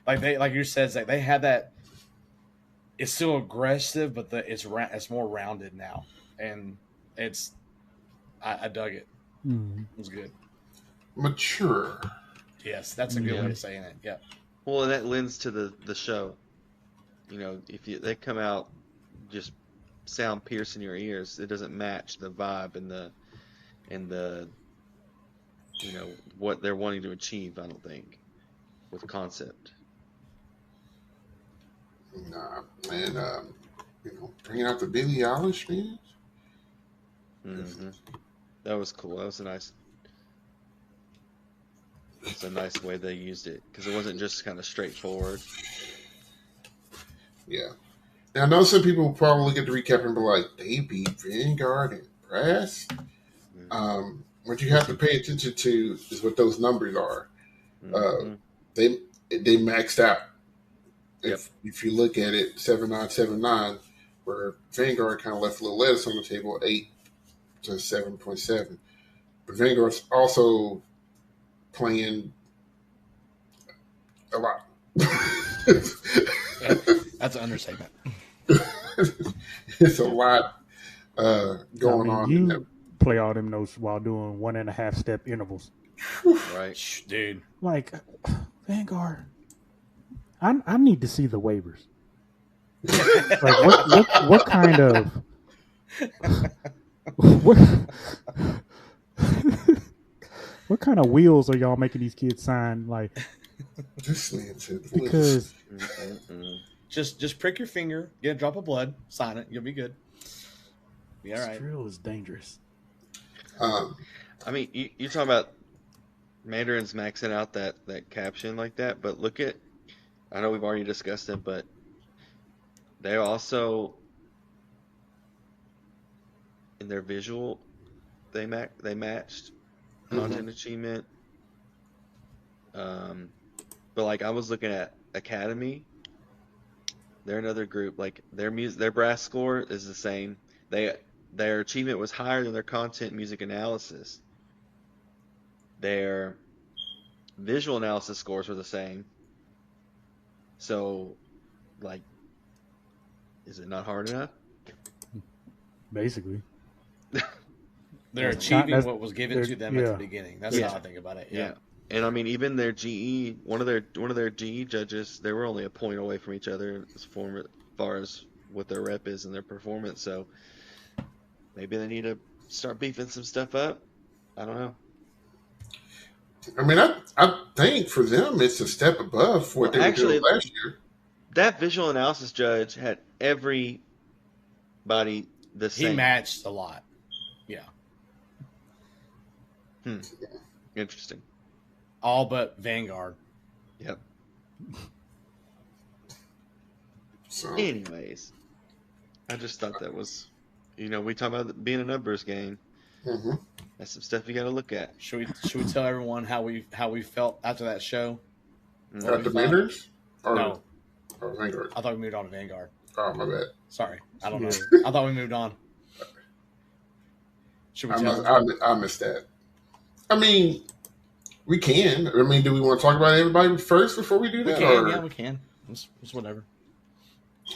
C: like you said, Zach, they had that. It's still aggressive, but it's more rounded now, and I dug it. It was good.
A: Mature.
C: Yes, that's a good way of saying it. Yeah.
B: Well, and that lends to the show. You know, if they come out just sound piercing your ears, it doesn't match the vibe and the you know what they're wanting to achieve. I don't think with concept.
A: Nah, man. Bringing out the Billie Eilish, man.
B: Mm-hmm. That was cool. That was a nice way they used it because it wasn't just kind of straightforward.
A: Yeah. Now, I know some people will probably get the recap and be like, they beat Vanguard and Brass.
B: Mm-hmm.
A: What you have to pay attention to is what those numbers are.
B: Mm-hmm.
A: They maxed out. If you look at it, 7.979, where Vanguard kind of left a little lettuce on the table, 8 to 7.7. But Vanguard's also playing a lot.
C: That's an understatement.
A: It's a lot going on.
D: You play all them notes while doing 1.5 step intervals.
B: Right,
C: dude.
D: Like, Vanguard. I need to see the waivers. Like, what kind of what kind of wheels are y'all making these kids sign? Like, because
C: just prick your finger, get a drop of blood, sign it, you'll be good. Be all right.
D: Drill is dangerous.
B: I mean, you're talking about Mandarin's maxing out that caption like that, but look at. I know we've already discussed it, but they also in their visual they matched content achievement. But like I was looking at Academy, they're another group. Like their brass score is the same. Their achievement was higher than their content music analysis. Their visual analysis scores were the same. So, like, is it not hard enough?
D: Basically.
C: They're achieving what was given to them at the beginning. That's how I think about it. Yeah.
B: And I mean, even their GE, one of their GE judges, they were only a point away from each other as far as what their rep is and their performance. So maybe they need to start beefing some stuff up. I don't know.
A: I mean, I think for them it's a step above what they were doing last year.
B: That visual analysis judge had everybody the same.
C: He matched a lot. Yeah.
B: Interesting.
C: All but Vanguard.
B: Yep.
A: So.
B: Anyways, I just thought that was, we talk about it being a numbers game.
A: Mm-hmm.
B: That's some stuff you got to look at.
C: Should we tell everyone how we felt after that show?
A: At the Manders?
C: No.
A: Or Vanguard?
C: I thought we moved on to Vanguard.
A: Oh, my bad.
C: Sorry, I don't know. I thought we moved on. Should we tell?
A: I missed that. I mean, we can. I mean, do we want to talk about everybody first before we do that?
C: Yeah, we can. It's whatever.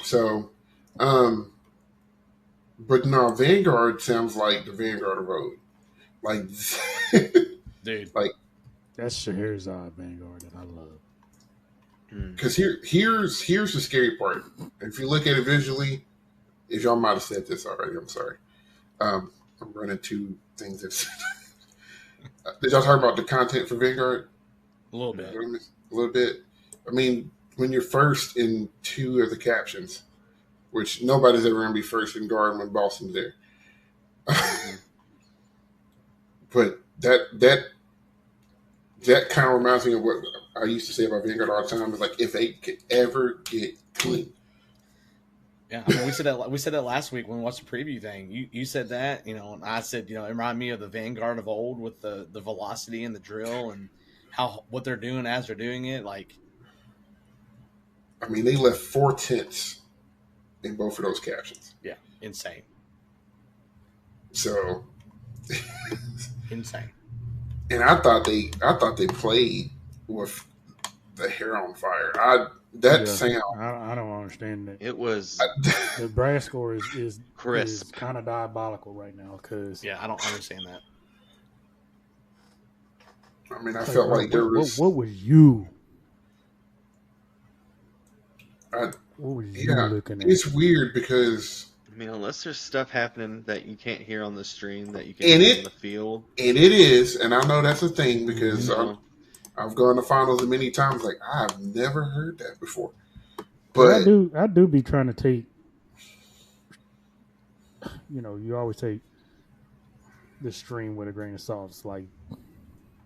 A: So, but no, Vanguard sounds like the Vanguard Road. Like,
C: dude,
A: like
D: that's Scheherazade Vanguard that I love.
A: Because here's the scary part. If you look at it visually, if y'all might have said this already, I'm sorry. I'm running two things. Did y'all talk about the content for Vanguard?
C: A little bit.
A: A little bit. I mean, when you're first in 2 of the captions, which nobody's ever going to be first in guard when Boston's there. But that kind of reminds me of what I used to say about Vanguard all the time. Is like if they could ever get clean.
C: Yeah, I mean, we said that last week when we watched the preview thing. You said that, and I said, it reminded me of the Vanguard of old with the velocity and the drill and what they're doing as they're doing it. Like,
A: I mean, they left 4/10 in both of those captions.
C: Yeah, insane.
A: So
C: insane.
A: And I thought they played with the hair on fire. Sound.
D: I don't understand that.
B: It was
D: the brass score is
B: crisp,
D: kind of diabolical right now. Because
C: I don't understand that.
A: I mean, I felt like there was.
D: What was you? What was you looking at?
A: It's weird because.
B: I mean, unless there's stuff happening that you can't hear on the stream that you can hear on the field.
A: And it is, and I know that's a thing because I've gone to finals many times. Like, I've never heard that before. But
D: I do be trying to take, you always take the stream with a grain of salt. It's like,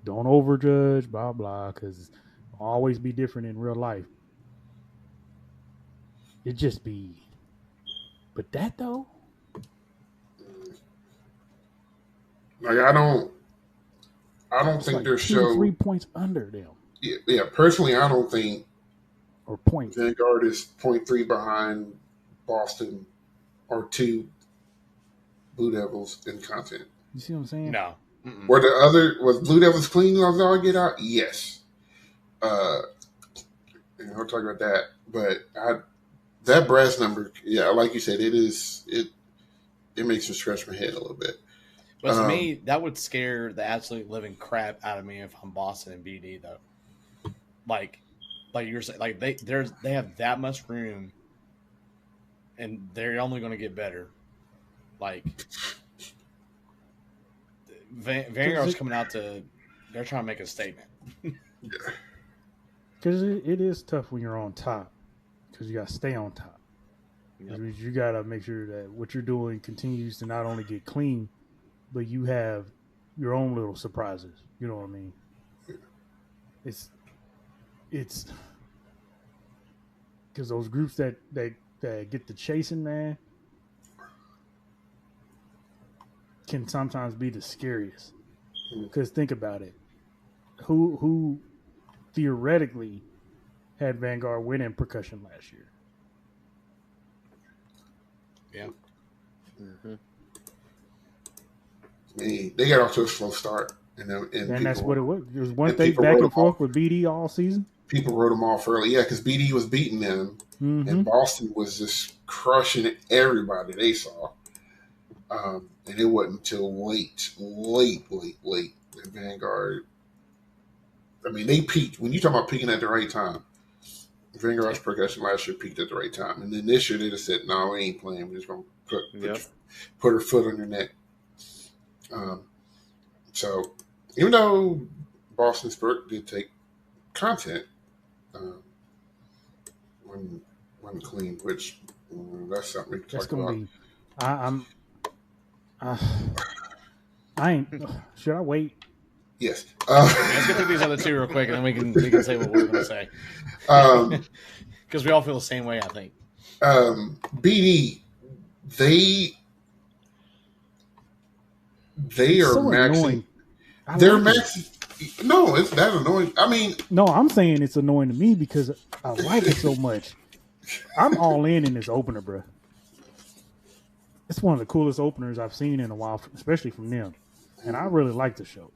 D: don't overjudge, blah, blah, because it'll always be different in real life. It just be... But that though,
A: like I don't think
D: like
A: their
D: 2
A: show
D: or 3 points under them.
A: Yeah. Personally, I don't think
D: or point
A: Vanguard is 0.3 behind Boston or 2 Blue Devils in content.
D: You see what I'm saying?
C: No.
A: Was Blue Devils clean? Was all get out? Yes. I'll talk about that, but that brass number, like you said, it makes me scratch my head a little bit.
C: But to me, that would scare the absolute living crap out of me if I'm Boston and BD though. Like you're saying, like they have that much room, and they're only going to get better. Like Vanguard's coming out they're trying to make a statement.
D: Because it is tough when you're on top. Because you got to stay on top. Yep. You got to make sure that what you're doing continues to not only get clean, but you have your own little surprises. You know what I mean? It's because those groups that get the chasing, man, can sometimes be the scariest. Because think about it. Who theoretically had Vanguard winning percussion last year?
C: Yeah.
A: Mm-hmm. They got off to a slow start. And
D: that's what it was. There was one thing back and forth with BD all season.
A: People wrote them off early. Yeah, because BD was beating them. Mm-hmm. And Boston was just crushing everybody they saw. And it wasn't until late that Vanguard. I mean, they peaked. When you talk about peaking at the right time, Vanguard's percussion last year peaked at the right time. And then this year they just said, no, we ain't playing. We're just going to put her foot on your neck. So even though Boston Spurt did take content, when clean, which that's something we can talk about.
C: I
D: ain't. Should I wait?
A: Yes.
C: Let's get through these other 2 real quick, and then we can say what we're going to say. Because we all feel the same way, I think.
A: BD, they are so maxing.
D: Annoying.
A: They're maxing. No, it's that annoying. I mean,
D: no, I'm saying it's annoying to me because I like it so much. I'm all in this opener, bro. It's one of the coolest openers I've seen in a while, especially from them, and I really like the show.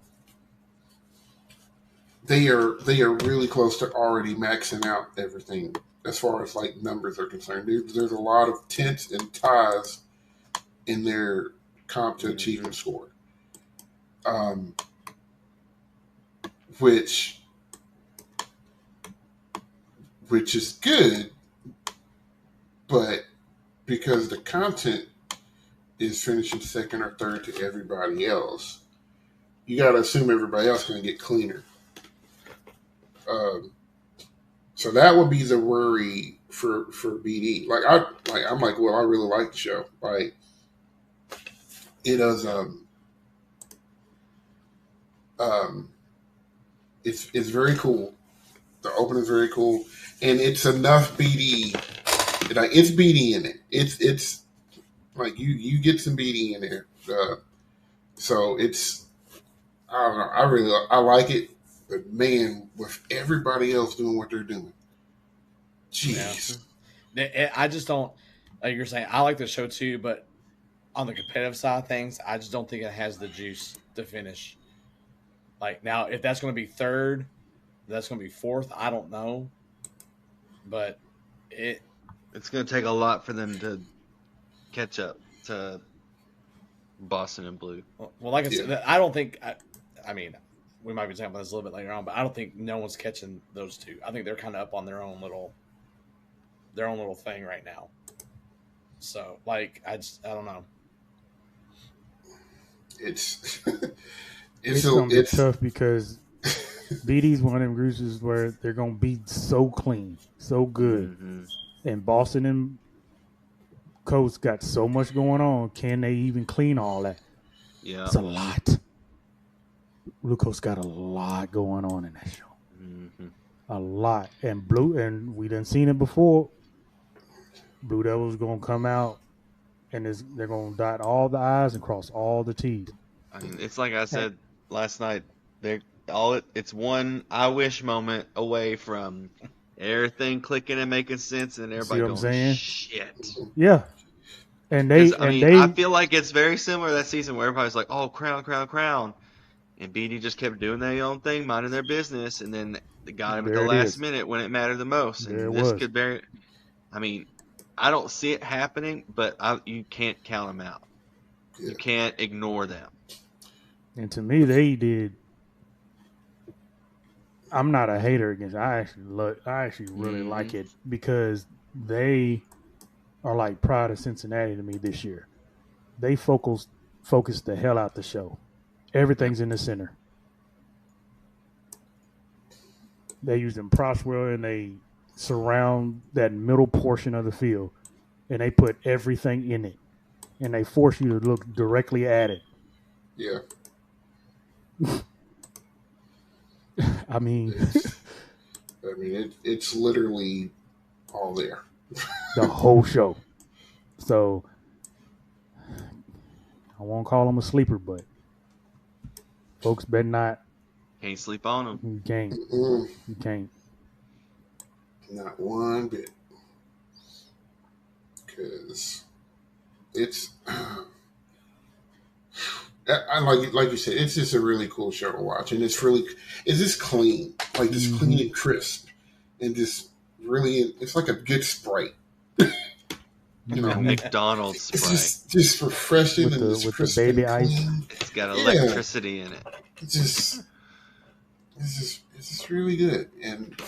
A: They are really close to already maxing out everything as far as like numbers are concerned. There's a lot of tenths and ties in their comp to achievement score, which is good, but because the content is finishing second or third to everybody else, you got to assume everybody else is going to get cleaner. So that would be the worry for BD. I'm like, well, I really like the show. Like, it does. It's very cool. The opening is very cool, and it's enough BD. Like, it's BD in it. It's like you get some BD in there. So it's, I don't know. I like it, but man, with everybody else doing what they're doing, jeez.
C: Yeah. I just don't, like you're saying, I like the show too, but on the competitive side of things, I just don't think it has the juice to finish. Like, now, if that's going to be third, that's going to be fourth, I don't know. But
B: it's going to take a lot for them to catch up to Boston and Blue.
C: Well, like I said, I don't think, I mean, we might be talking about this a little bit later on, but I don't think no one's catching those two. I think they're kind of up on their own little thing right now. So, like, I don't know.
A: It's
D: gonna be tough because BD's one of them groups where they're gonna be so clean, so good, and Boston and Coast got so much going on. Can they even clean all that?
B: Yeah,
D: it's a lot. Blue Coast got a lot going on in that show, a lot. And we done seen it before. Blue Devils gonna come out, and they're gonna dot all the I's and cross all the T's.
B: I mean, it's like I said last night. It's one I wish moment away from everything clicking and making sense, and everybody going,
D: saying?
B: Shit.
D: Yeah. And I
B: feel like it's very similar to that season where everybody's like, oh, crown, crown, crown. And BD just kept doing their own thing, minding their business, and then they got him at the last minute when it mattered the most. And this could very, I mean, I don't see it happening, but you can't count them out. Yeah. You can't ignore them.
D: And to me, they did. I'm not a hater against it. I actually really like it because they are like Pride of Cincinnati to me this year. They focused the hell out the show. Everything's in the center. They use them props well, and they surround that middle portion of the field, and they put everything in it, and they force you to look directly at it.
A: Yeah.
D: I mean,
A: it's literally all there.
D: The whole show. So I won't call them a sleeper, but folks better not.
B: Can't sleep on them.
D: You can't. You can't.
A: Not one bit. Because it's, I like you said, it's just a really cool show to watch, and it's just clean, like just clean and crisp, and just really, it's like a good Sprite.
B: McDonald's Sprite.
A: It's just refreshing and just crisp
D: the baby
A: and
D: ice.
A: clean.
B: It's got electricity in it.
A: It's just really good, and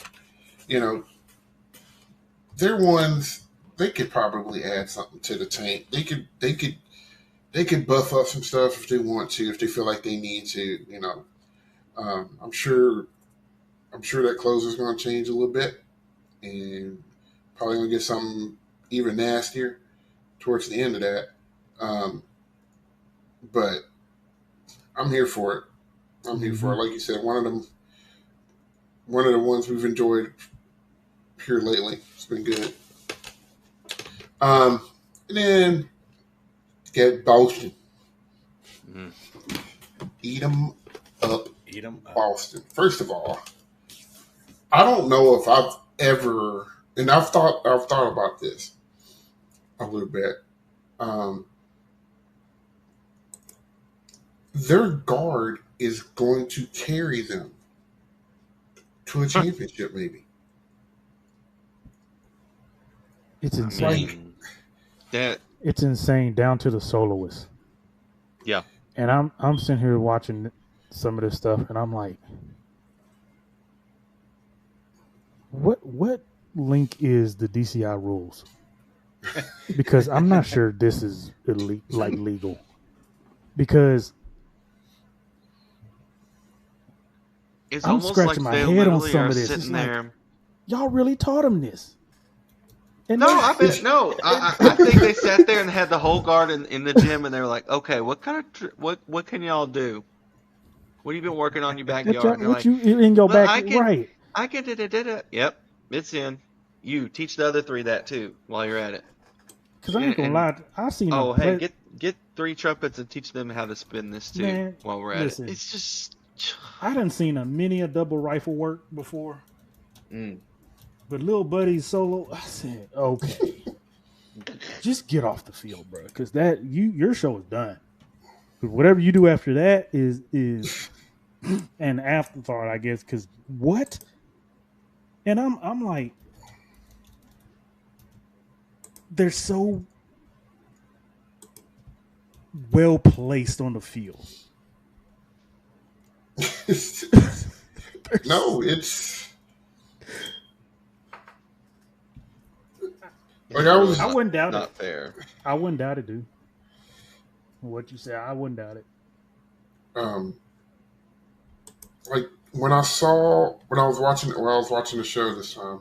A: they're ones they could probably add something to the tank. They could buff up some stuff if they want to, if they feel like they need to. I'm sure that closer's going to change a little bit, and probably going to get something even nastier towards the end of that. But I'm here for it. I'm here for it. Like you said, one of the ones we've enjoyed here lately. It's been good. And then get Boston. Eat 'em up.
C: Eat 'em up.
A: Boston. First of all, I don't know if I've ever, and I've thought about this a little bit. Their guard is going to carry them to a championship, maybe.
D: It's insane. It's insane down to the soloist.
B: Yeah.
D: And I'm sitting here watching some of this stuff, and I'm like, what link is the DCI rules? Because I'm not sure this is legal. Because
B: It's
D: I'm
B: almost like
D: scratching my
B: they
D: head on
B: literally
D: some
B: are
D: of this.
B: sitting
D: It's like,
B: there.
D: y'all really taught them this. And
B: No, I bet no. I think they sat there and had the whole guard in the gym, and they were like, "Okay, what kind of what can y'all do? What have you been working on in your backyard?" And they're
D: what
B: like,
D: you in your
B: "Well,
D: back,
B: I can
D: right?
B: da. Yep, it's in. You teach the other three that too while you're at it.
D: Because I ain't gonna
B: And
D: lie, I seen them
B: oh, hey,
D: play.
B: get 3 trumpets and teach them how to spin this too
D: Man,
B: while we're at it.
D: listen,
B: It's just,
D: I done seen a double rifle work before,
B: mm.
D: but little buddy's solo. I said, okay, just get off the field, bro, because your show is done. But whatever you do after that is an afterthought, I guess. Because what? And I'm like, they're so well placed on the field.
A: No, it's like I was.
D: I wouldn't doubt
B: not
D: it.
B: fair.
D: I wouldn't doubt it, dude. What you say, I wouldn't doubt it.
A: Like when I was watching the show this time,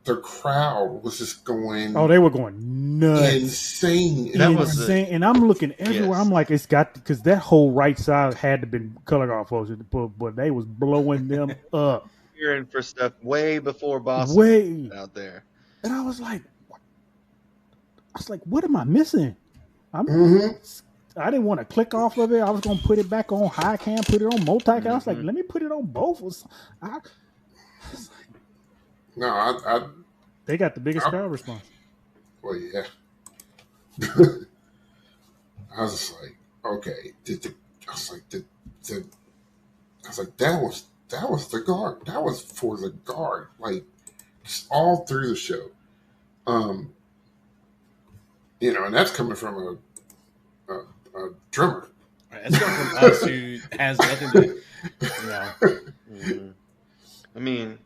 A: the crowd was just going.
D: Oh, they were going nuts,
A: insane.
B: That was
D: insane. And I'm looking everywhere.
B: Yes.
D: I'm like, it's got because that whole right side had to been color guard folks, but they was blowing them up.
B: Cheering for stuff way before Boston
D: Way
B: out there.
D: And I was like, what am I missing? I didn't want to click off of it. I was going to put it back on high cam, put it on multicam. I was like, let me put it on both.
A: No,
D: they got the biggest crowd response.
A: Well, yeah. I was just like, okay. I was like, that was the guard. That was for the guard. Like, just all through the show. And that's coming from a drummer.
C: That's coming from us who has nothing to,
B: I mean,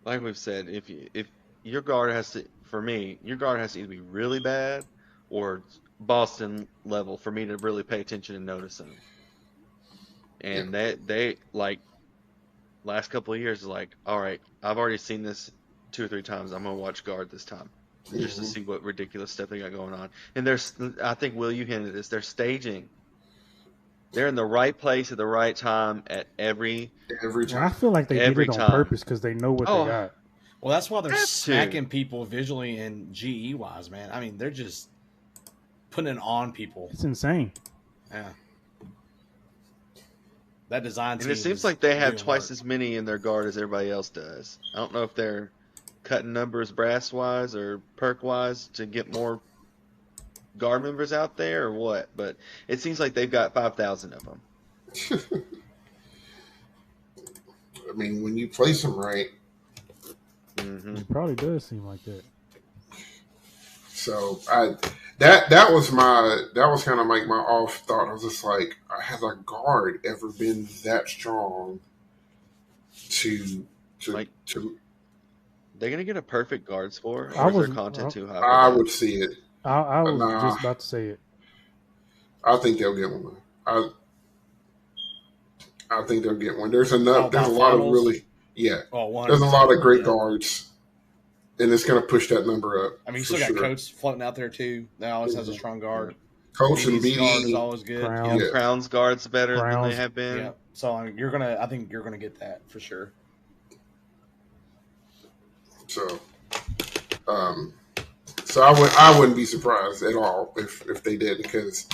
B: like we've said, if your guard has to, for me, your guard has to either be really bad or Boston level for me to really pay attention and notice them. And they like last couple of years, like, all right, I've already seen this 2 or 3 times. I'm gonna watch guard this time just to see what ridiculous stuff they got going on. And I think Will, you hinted at this. They're staging. They're in the right place at the right time at every
A: time.
D: Well, I feel like they did it on purpose because they know what they got.
C: Well, that's why they're smacking people visually and GE wise, man. I mean, they're just putting it on people.
D: It's insane.
C: Yeah. That design team.
B: And it seems like they have twice as many in their guard as everybody else does. I don't know if they're cutting numbers brass wise or perk wise to get more guard members out there or what, but it seems like they've got 5,000 of them.
A: I mean, when you place them right,
D: it probably does seem like that.
A: So that was kind of like my off thought. I was just like, has a guard ever been that strong to
B: they're gonna get a perfect guard score, or is their content too high?
A: I would see it.
D: I was just about to say it.
A: I think they'll get one. I think they'll get one. There's enough. There's a lot of really, there's a lot of great guards, and it's going to push that number up.
C: I mean, you still got Coates floating out there too. That always has a strong guard.
A: Coates and BD
C: guard is always good.
B: Crown's guard's better than they have been.
C: Yeah. So I think you're gonna get that for sure.
A: So, I wouldn't be surprised at all if they did, because,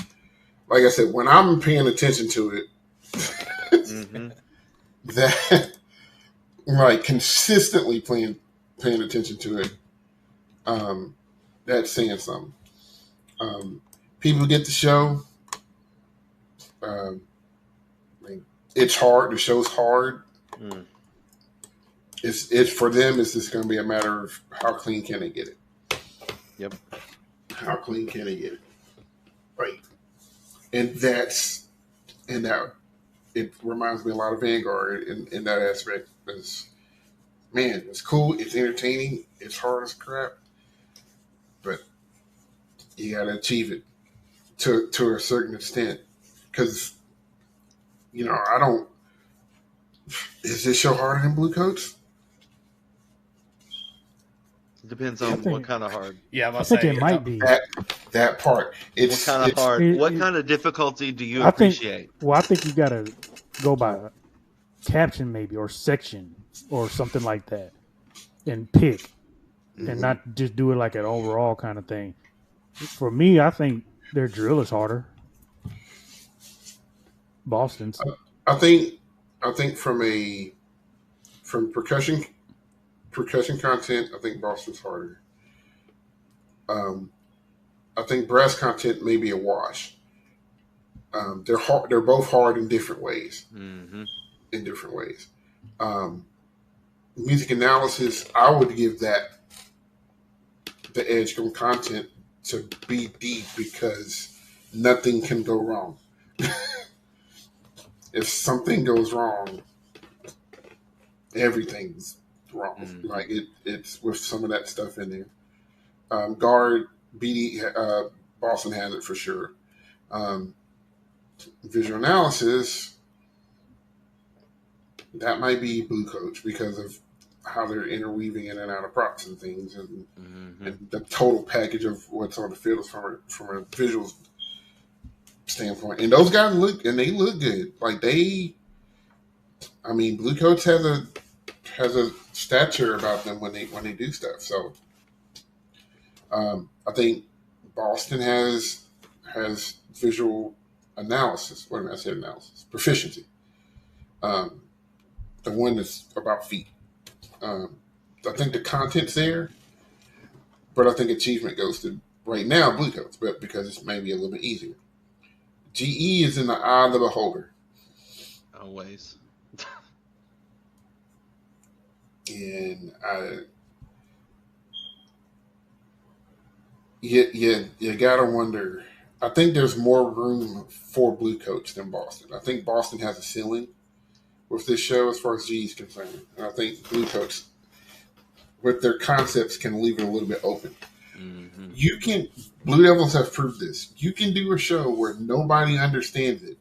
A: like I said, when I'm paying attention to it, that like consistently paying attention to it, that's saying something. People get the show. It's hard. The show's hard. It's for them. It's just going to be a matter of how clean can they get it.
B: Yep.
A: How clean can they get it? Right. And that it reminds me a lot of Vanguard in that aspect. Man, it's cool. It's entertaining. It's hard as crap, but you got to achieve it to a certain extent. Because I don't Is this show harder than Blue Coats?
B: It depends
D: I
B: on what
D: think
B: kind of hard.
C: Yeah,
D: I think it might be.
A: That part.
B: What kind of
A: It's
B: hard? What
D: It,
B: kind of difficulty do you
D: I think.
B: appreciate?
D: Well, I think you gotta go by caption maybe or section or something like that, and pick, and
A: mhm.
D: not just do it like an overall kind of thing. For me, I think their drill is harder. Boston's.
A: I think from percussion content, I think Boston's harder. Um, I think brass content may be a wash. They're hard. They're both hard in different ways.
B: Mm-hmm.
A: In different ways. Um, Music analysis, I would give that the edge on content to be deep because nothing can go wrong. If something goes wrong, everything's wrong.
B: Mm-hmm.
A: Like it's with some of that stuff in there. Guard BD Boston has it for sure. Um, Visual analysis, that might be Blue Coach because of how they're interweaving in and out of props and things,
B: Mm-hmm.
A: and the total package of what's on the field from a visual standpoint. And those guys they look good. Like I mean, Blue Coats has a stature about them when they do stuff. So I think Boston has visual analysis. What did I say? Analysis proficiency. Um, the one that's about feet. Um, I think the content's there, but I think achievement goes to right now Blue Coats, but because it's maybe a little bit easier. GE is in the eye of the beholder,
B: Always.
A: and you gotta wonder. I think there's more room for Blue Coats than Boston. I think Boston has a ceiling with this show as far as G is concerned, and I think Blue Coats with their concepts can leave it a little bit open.
B: Mm-hmm.
A: You can Blue Devils have proved this. You can do a show where nobody understands it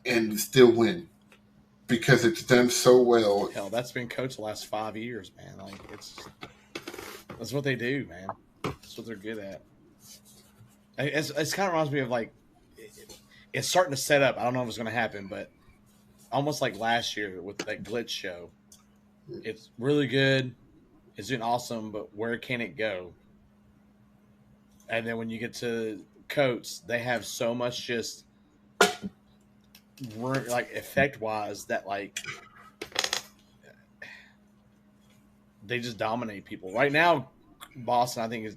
A: and still win because it's done so well.
C: Hell, that's been coached the last 5 years, man. Like that's what they do, man. That's what they're good at. It's kind of reminds me of like it's starting to set up. I don't know if it's going to happen, but almost like last year with that glitch show. It's really good. It's doing awesome, but where can it go? And then when you get to Coats, they have so much just like effect wise that like they just dominate people. Right now, Boston, I think, is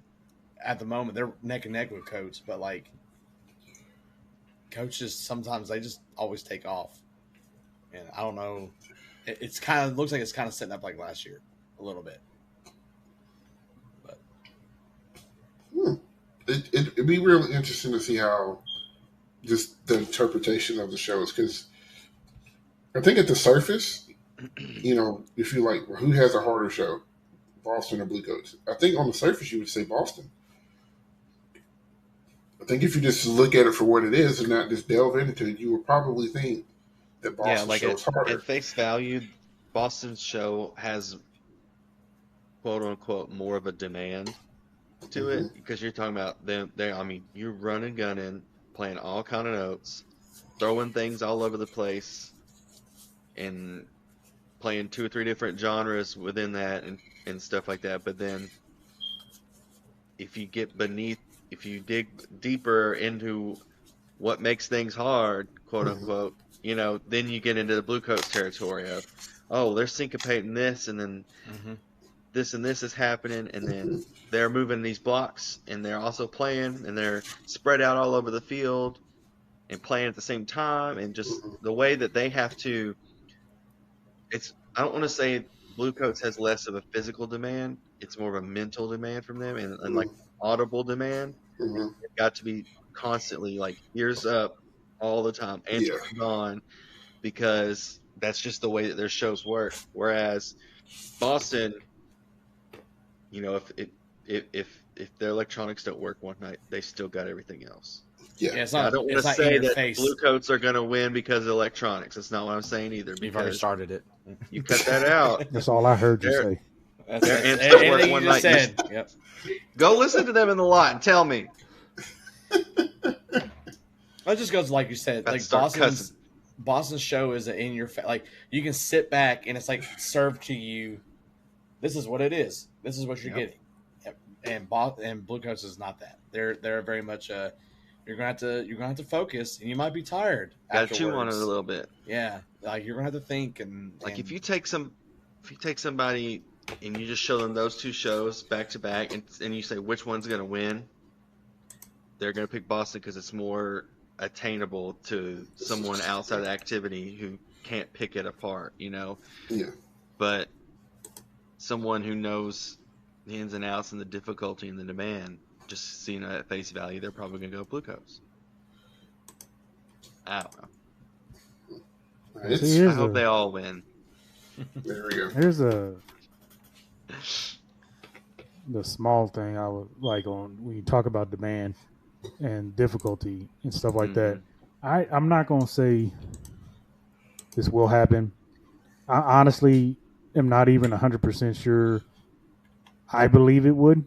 C: at the moment they're neck and neck with Coats, but like coaches sometimes they just always take off. And I don't know. It's kind of looks like it's kind of setting up like last year a little bit. But
A: It'd be really interesting to see how just the interpretation of the shows because I think at the surface, if you like, who has a harder show, Boston or Blue Coats? I think on the surface you would say Boston. I think if you just look at it for what it is and not just delve into it, you would probably think that
B: Yeah,
A: Boston's
B: like
A: show is harder.
B: at face value, Boston's show has quote unquote more of a demand to it because you're talking about them. I mean, you're running, gunning, playing all kind of notes, throwing things all over the place, and playing two or three different genres within that and stuff like that. But then if you get beneath, if you dig deeper into what makes things hard, quote
A: Mm-hmm.
B: unquote, then you get into the Blue Coats territory of, oh, they're syncopating this, and then this and this is happening, and then they're moving these blocks, and they're also playing, and they're spread out all over the field and playing at the same time, and just the way that they have to. I don't want to say Blue Coats has less of a physical demand. It's more of a mental demand from them, and like audible demand.
A: Mm-hmm.
B: They've got to be constantly like ears up all the time,
A: Yeah.
B: answering on, because that's just the way that their shows work. Whereas Boston, if their electronics don't work one night, they still got everything else.
A: Yeah.
C: it's not.
B: I don't want
C: It's
B: to
C: not
B: say
C: in your
B: that
C: face.
B: Blue Coats are going to win because of electronics. That's not what I'm saying either.
C: You've already
B: Because
C: started it.
B: you cut that out.
D: That's all I heard you
B: They're-
D: say.
C: That's
B: Amsterdam worth
C: anything you
B: one
C: just
B: night.
C: said. Yep.
B: Go listen to them in the lot and tell me.
C: That just goes like you said.
B: Got to
C: Like
B: start
C: Boston's show is in your like you can sit back and it's like served to you. This is what it is. This is what you're
B: Yep.
C: getting. And Blue Coats is not that. They're very much you're gonna have to focus and you might be tired.
B: Got to chew on it a
C: afterwards.
B: little bit.
C: Yeah, like you're gonna have to think and
B: Like if you take somebody and you just show them those two shows back to back and you say which one's going to win, they're going to pick Boston because it's more attainable to someone outside the activity who can't pick it apart, you know.
A: Yeah.
B: But someone who knows the ins and outs and the difficulty and the demand, just seeing it at face value, they're probably going to go Blue Coats. I don't know.
D: See,
B: I hope they all win.
A: There we go.
D: Here's the small thing I would like on when you talk about demand and difficulty and stuff like that. I'm not going to say this will happen. I honestly am not even 100% sure I believe it would.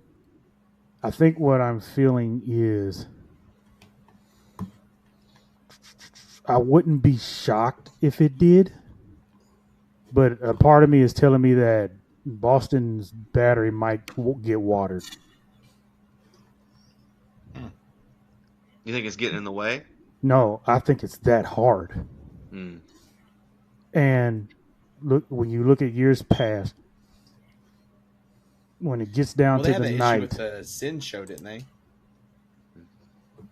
D: I think what I'm feeling is I wouldn't be shocked if it did, but a part of me is telling me that Boston's battery might get watered.
B: You think it's getting in the way?
D: No, I think it's that hard.
B: Mm.
D: And look, when you look at years past, when it gets down to the night,
C: with the Sin show, didn't they?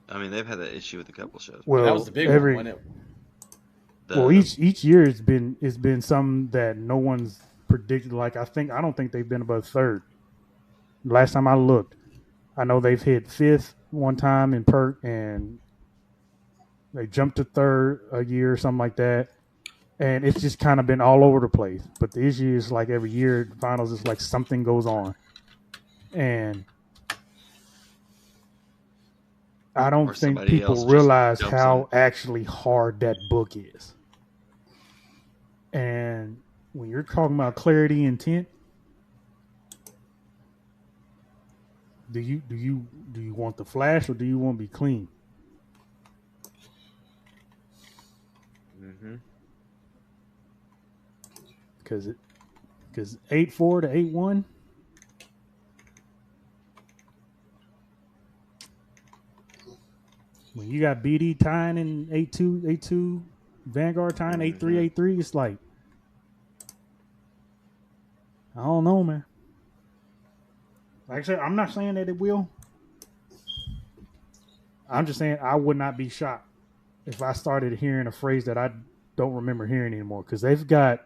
B: I mean, they've had that issue with a couple shows.
D: well,
C: That was the big one. Wasn't it?
D: well, each year it's been something that no one's predicted. Like I don't think they've been above third. Last time I looked, I know they've hit fifth one time in PERT, and they jumped to third a year or something like that. And it's just kind of been all over the place. But the issue is like every year, the finals is like something goes on, and I don't think people realize how actually hard that book is. And when you're talking about clarity intent, do you want the flash or do you want to be clean?
B: Mm-hmm.
D: Because 8-4 to 8-1. When you got BD tying in 8-2, Vanguard tying 8-3, 8-3, it's like, I don't know, man. Like I said, I'm not saying that it will. I'm just saying I would not be shocked if I started hearing a phrase that I don't remember hearing anymore. Because they've got,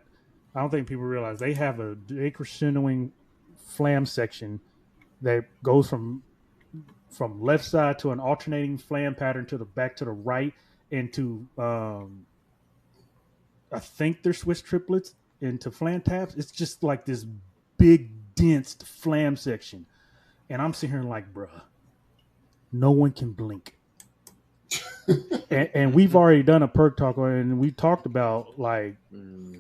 D: I don't think people realize, they have a crescendoing flam section that goes from left side to an alternating flam pattern to the back to the right into I think they're Swiss triplets into flam taps. It's just like this big dense flam section, and I'm sitting here like, bruh, no one can blink. and we've already done a perk talk, and we talked about like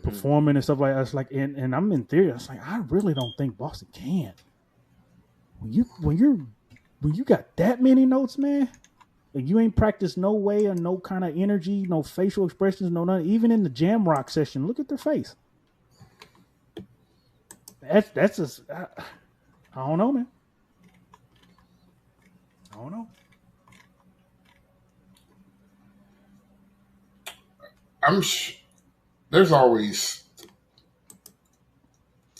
D: performing and stuff like that. It's like, and I'm in theory. I was like, I really don't think Boston can. When you got that many notes, man, and you ain't practiced no way or no kind of energy, no facial expressions, no nothing. Even in the jam rock session, look at their face. That's just, I don't know, man. I don't know.
A: There's always,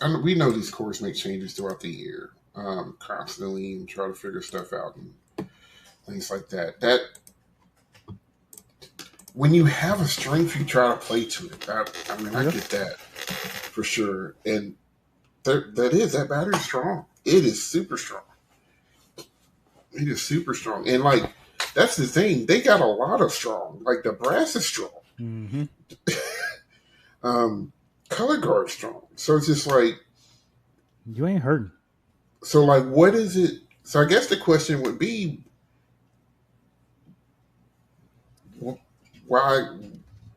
A: and we know these cores make changes throughout the year, constantly, and try to figure stuff out and things like that. That when you have a strength, you try to play to it. I get that for sure, and that battery's strong. It is super strong. It is super strong, and like that's the thing. They got a lot of strong. Like the brass is strong.
D: Mm-hmm.
A: Color guard strong. So it's just like
D: you ain't hurting.
A: So like, what is it? So I guess the question would be, Why?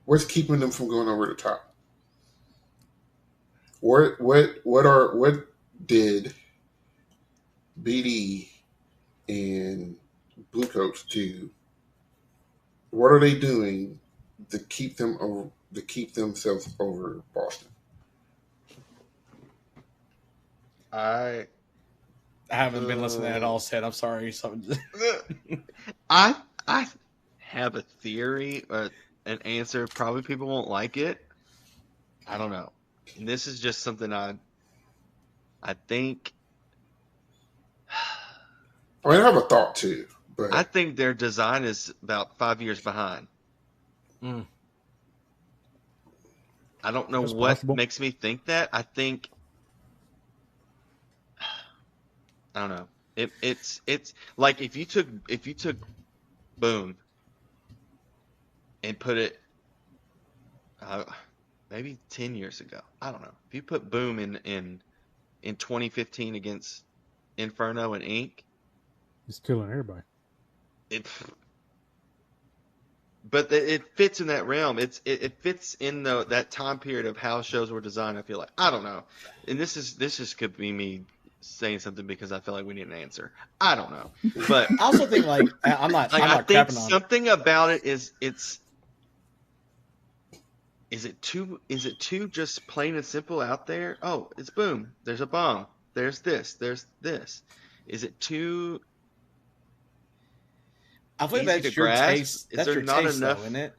A: What's keeping them from going over the top? What did BD and Blue Coats do? What are they doing to keep them over, to keep themselves over Boston?
C: I haven't been listening at all, Sid. I'm sorry.
B: I have a theory, an answer. Probably people won't like it. I don't know. And this is just something I think.
A: I mean, I have a thought too, but
B: I think their design is about 5 years behind. I don't know what makes me think that. I don't know. It's like if you took Boom and put it maybe 10 years ago. I don't know. If you put Boom in 2015 against Inferno and Ink,
D: it's killing everybody.
B: But it fits in that realm. It fits in that time period of how shows were designed. I feel like I don't know, and this just could be me saying something because I feel like we need an answer. I don't know, but
C: I also think I'm not.
B: I think something about it is it too just plain and simple out there? Oh, it's Boom. There's a bomb. There's this. There's this. Is it too?
C: I feel like that's your taste. That's your taste, though, isn't it?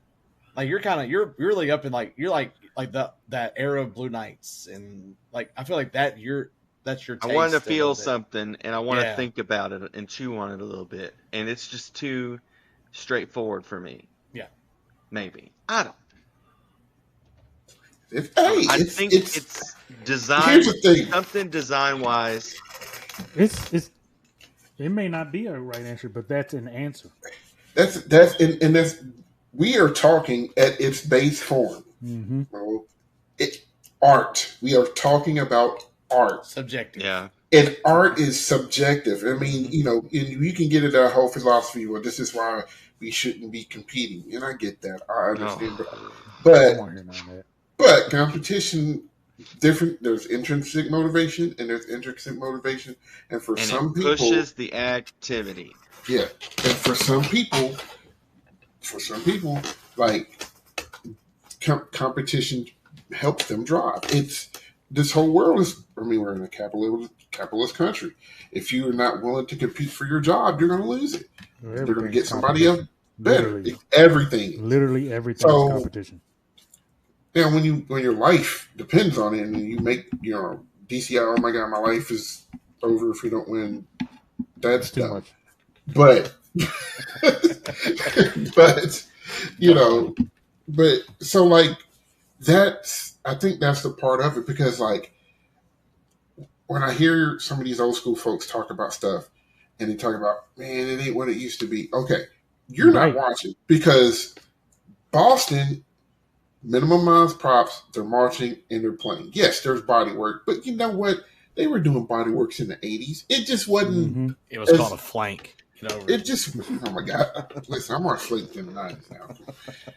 C: Like you're really up in you're like that era of Blue Knights, and like I feel like that's your taste.
B: I want to feel something, and I want to think about it and chew on it a little bit, and it's just too straightforward for me.
C: Yeah,
B: maybe I don't.
A: I
B: think it's design. Something design wise.
D: It may not be a right answer, but that's an answer.
A: That's we are talking at its base form.
D: Mm-hmm.
A: Art. We are talking about art.
C: Subjective.
B: Yeah.
A: And art is subjective. I mean, you can get into that whole philosophy. Well, this is why we shouldn't be competing, and I get that. I understand, but competition. Different. There's intrinsic motivation and there's extrinsic motivation, and some people
B: pushes the activity.
A: Yeah, and for some people, like competition helps them drive. This whole world is. I mean, we're in a capitalist country. If you are not willing to compete for your job, you're going to lose it. They're going to get somebody else better.
D: Literally everything is competition.
A: Yeah, when your life depends on it, and you make DCI. Oh my God, my life is over if we don't win. That's
D: too much.
A: But so like that's. I think that's the part of it because like when I hear some of these old school folks talk about stuff, and they talk about man, it ain't what it used to be. Okay, you're not watching because Boston. Minimum props, they're marching and they're playing. Yes, there's body work, but you know what? They were doing body works in the 80s. It just wasn't.
C: Mm-hmm. It was called a flank.
A: It just. Oh my God! Listen, I'm more flank in the 90s now.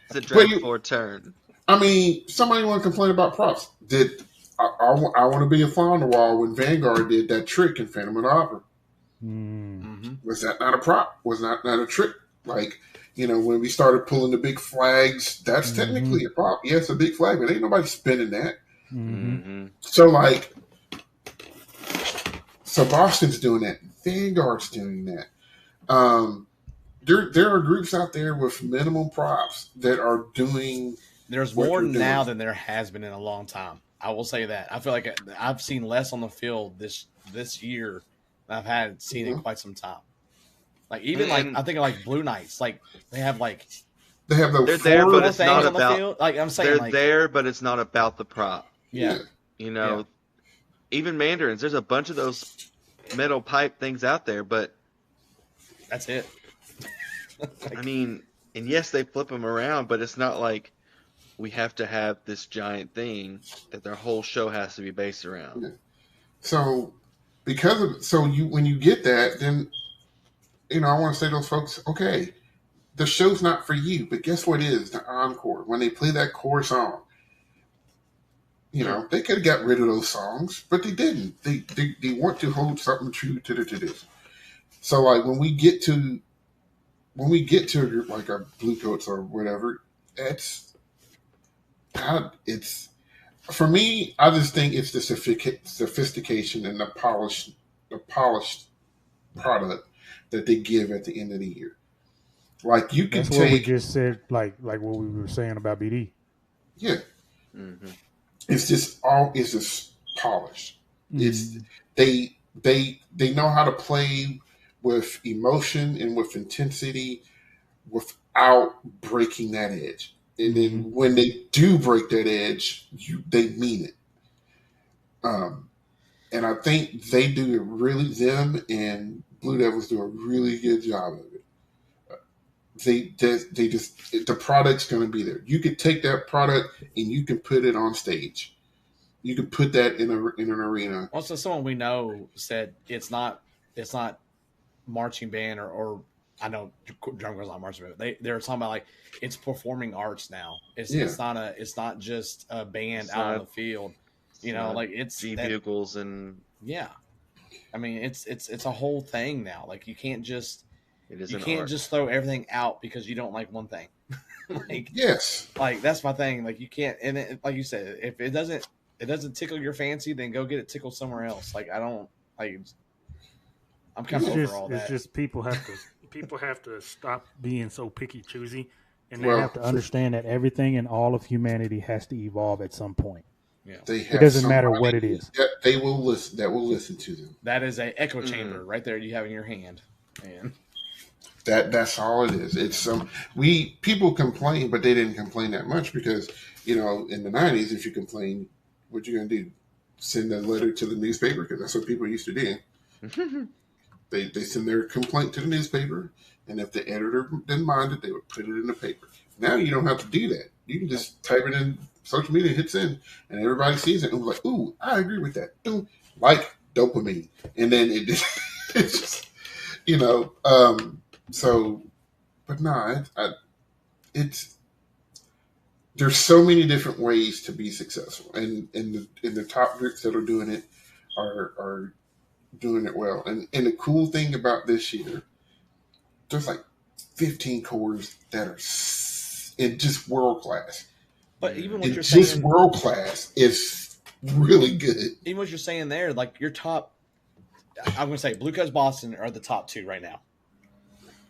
B: It's a drag for turn.
A: I mean, somebody want to complain about props? Did I want to be a fly on the wall when Vanguard did that trick in Phantom of the Opera?
D: Mm-hmm.
A: Was that not a prop? Was not a trick? Like. When we started pulling the big flags, that's technically a prop. Yeah, it's a big flag, but ain't nobody spinning that.
D: Mm-hmm.
A: So Boston's doing that. Vanguard's doing that. There are groups out there with minimum props that are doing.
C: There's more now than there has been in a long time. I will say that. I feel like I've seen less on the field this year than I've had seen in quite some time. Like even I think of Blue Knights, they have
B: they're there, but it's not about.
C: The like I'm saying,
B: they're there, but it's not about the prop.
C: Yeah,
B: even Mandarins. There's a bunch of those metal pipe things out there, but
C: that's it.
B: I mean, and yes, they flip them around, but it's not like we have to have this giant thing that their whole show has to be based around.
A: Yeah. So when you get that, then. I want to say to those folks, okay, the show's not for you. But guess what is the encore when they play that core song? You know, they could have got rid of those songs, but they didn't. They want to hold something true to the tradition. So like when we get to like our Blue Coats or whatever, it's for me. I just think it's the sophistication and the polished product that they give at the end of the year. Like you can
D: That's what we just said, like what we were saying about BD.
A: Yeah.
B: Mm-hmm.
A: It's just polished.
D: Mm-hmm.
A: It's they know how to play with emotion and with intensity without breaking that edge. And then when they do break that edge, they mean it. And I think they do it really. Them and Blue Devils do a really good job of it. They just the product's going to be there. You could take that product and you can put it on stage. You could put that in an arena.
C: Also, someone we know said it's not marching band or I know drum corps not marching band. They're talking about like it's performing arts now. It's not just a band out on the field. You know, like it's
B: G bugles and
C: yeah. I mean, it's a whole thing now. Like you can't just just throw everything out because you don't like one thing. Like
A: yes,
C: like that's my thing. Like you can't, and like you said, if it doesn't tickle your fancy, then go get it tickled somewhere else. Like I don't like. I'm kind of over all that.
D: It's just people have to stop being so picky choosy, and they have to understand that everything in all of humanity has to evolve at some point.
C: Yeah,
D: it doesn't matter what it is.
A: They will listen. That will listen to them.
C: That is a echo chamber right there. You have in your hand, man.
A: That's all it is. It's people complain, but they didn't complain that much because in the 90s, if you complain, what you gonna do? Send a letter to the newspaper because that's what people used to do. They send their complaint to the newspaper, and if the editor didn't mind it, they would put it in the paper. Now you don't have to do that. You can just type it in social media, hit send, and everybody sees it and was like, "Ooh, I agree with that." Ooh, like dopamine, and then it's just So, but no, it's there's so many different ways to be successful, and the top groups that are doing it are doing it well. And the cool thing about this year, there's like 15 cores that are in just world class.
C: But even what you're
A: saying,
C: just
A: world class is really good.
C: Even what you're saying there, like your top, I'm going to say Blue Coats Boston are the top two right now.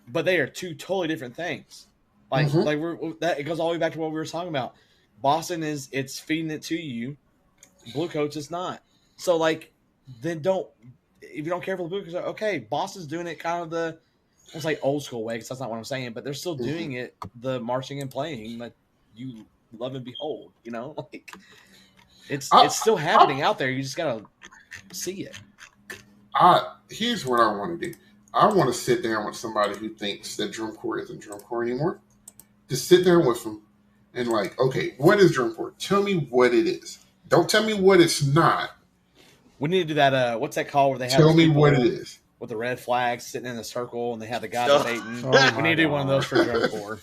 C: But they are two totally different things. Like it goes all the way back to what we were talking about. Boston it's feeding it to you. Blue Coats is not. So like, then if you don't care for the Blue Coats, okay, Boston's doing it kind of it's like old school way because that's not what I'm saying, but they're still doing it the marching and playing that you love and behold. Like it's still happening out there. You just gotta see it.
A: Here's what I want to do. I want to sit down with somebody who thinks that drum corps isn't drum corps anymore. Just sit down with them and like, okay, what is drum corps? Tell me what it is. Don't tell me what it's not.
C: We need to do that. What's that called? Where they have
A: tell me what it is
C: with the red flags sitting in a circle and they have the guy debating. We need to do one of those for drum corps.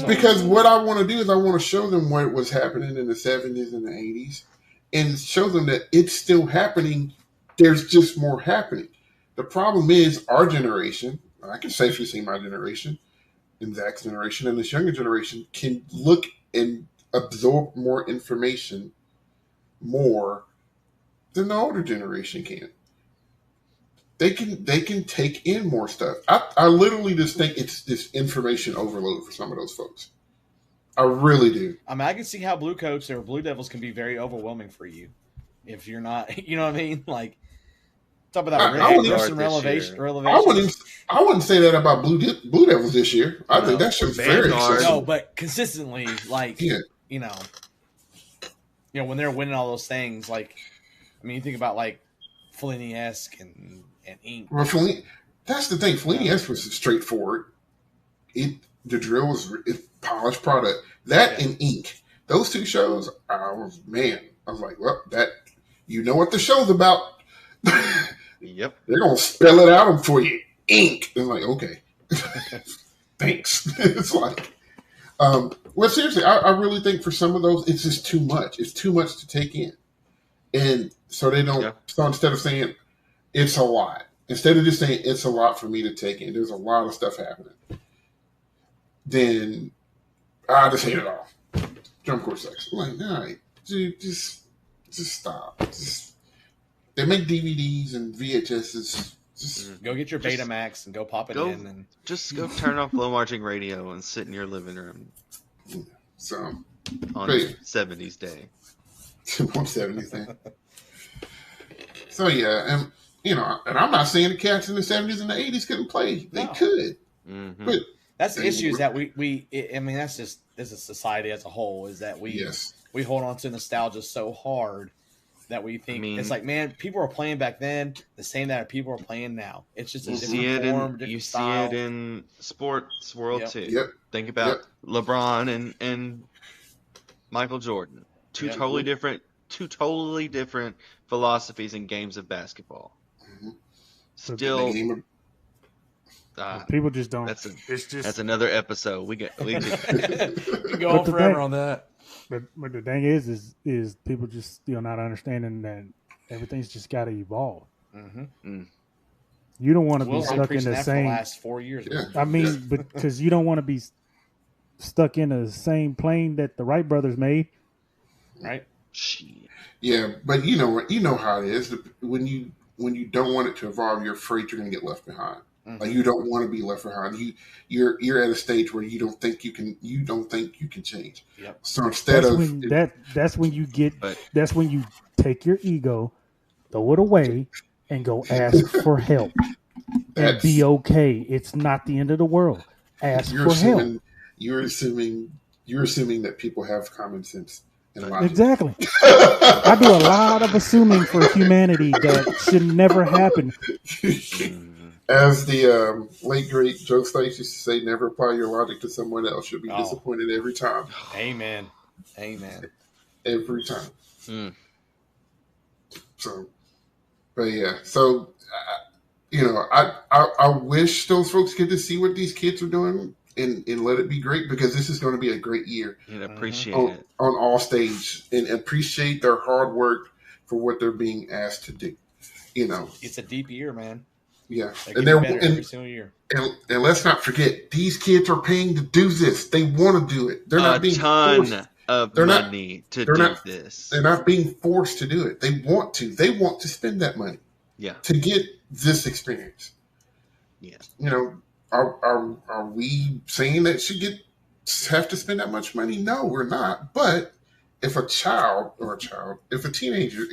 A: Because what I want to do is I want to show them what was happening in the 70s and the 80s and show them that it's still happening. There's just more happening. The problem is our generation, I can safely say my generation, and Zach's generation, and this younger generation can look and absorb more information more than the older generation can. They can take in more stuff. I literally just think it's this information overload for some of those folks. I really do.
C: I mean, I can see how Blue Coats or Blue Devils can be very overwhelming for you if you're not, you know what I mean? Like, talk about that elevation.
A: I wouldn't say that about Blue Devils this year. I think that show's very exciting.
C: No, but consistently, like, when they're winning all those things, like, I mean, you think about like Fellini-esque and Ink.
A: Well, that's the thing. Fellini-esque was straightforward. The drill was a polished product. That and Ink, those two shows, I was like, well, you know what the show's about.
B: Yep.
A: They're going to spell it out for you. Ink. And like, okay. thanks. It's like, well, seriously, I really think for some of those, it's just too much. It's too much to take in. And so they don't, so instead of saying it's a lot, instead of just saying it's a lot for me to take in, there's a lot of stuff happening, then I just hate it all. Drum corps sex. I'm like, all right, dude, just stop. They make DVDs and VHSs. Just
C: go get your Betamax and go pop it in. And
B: just go turn off low margin radio and sit in your living room.
A: So
B: on 70s day.
A: On 70s day. So yeah, and and I'm not saying the cats in the 70s and the 80s couldn't play. They could, but
C: that's the issues that we. I mean, that's just as a society as a whole is that we hold on to nostalgia so hard that we think it's like, man, people are playing back then the same that people are playing now. It's just a different form, different style.
B: You see it in sports world too.
A: Yep.
B: Think about LeBron and Michael Jordan. Two totally different philosophies in games of basketball.
A: Mm-hmm.
B: Still,
D: people just don't.
B: That's another episode. We can
C: go on forever on that.
D: But the thing is people just still not understanding that everything's just got to evolve.
C: Mm-hmm.
D: You don't want to be stuck in the same.
C: For the last 4 years.
A: Yeah.
D: I mean, because you don't want to be stuck in the same plane that the Wright brothers made,
C: right?
A: Yeah, but you know how it is. When you don't want it to evolve, you're afraid you're going to get left behind. Mm-hmm. Like you don't want to be left behind. You're at a stage where you don't think you can change.
C: Yep.
A: So instead
D: that's when you take your ego, throw it away, and go ask for help. And be okay. It's not the end of the world. Ask for help.
A: You're assuming that people have common sense and logic.
D: Exactly. I do a lot of assuming for humanity that should never happen.
A: As the late great Joe Stites used to say, never apply your logic to someone else. You'll be disappointed every time.
C: Amen.
A: Every time. So, but yeah. So, I wish those folks get to see what these kids are doing and let it be great, because this is going to be a great year.
B: And appreciate it.
A: On all stages, and appreciate their hard work for what they're being asked to do.
C: It's a deep year, man.
A: Yeah,
C: and they're every single year.
A: And let's not forget, these kids are paying to do this. They want to do it. They're not being forced.
B: Of money to do this.
A: They're not being forced to do it. They want to. They want to spend that money.
B: Yeah.
A: To get this experience.
B: Yeah.
A: Are we saying that have to spend that much money? No, we're not. But if a teenager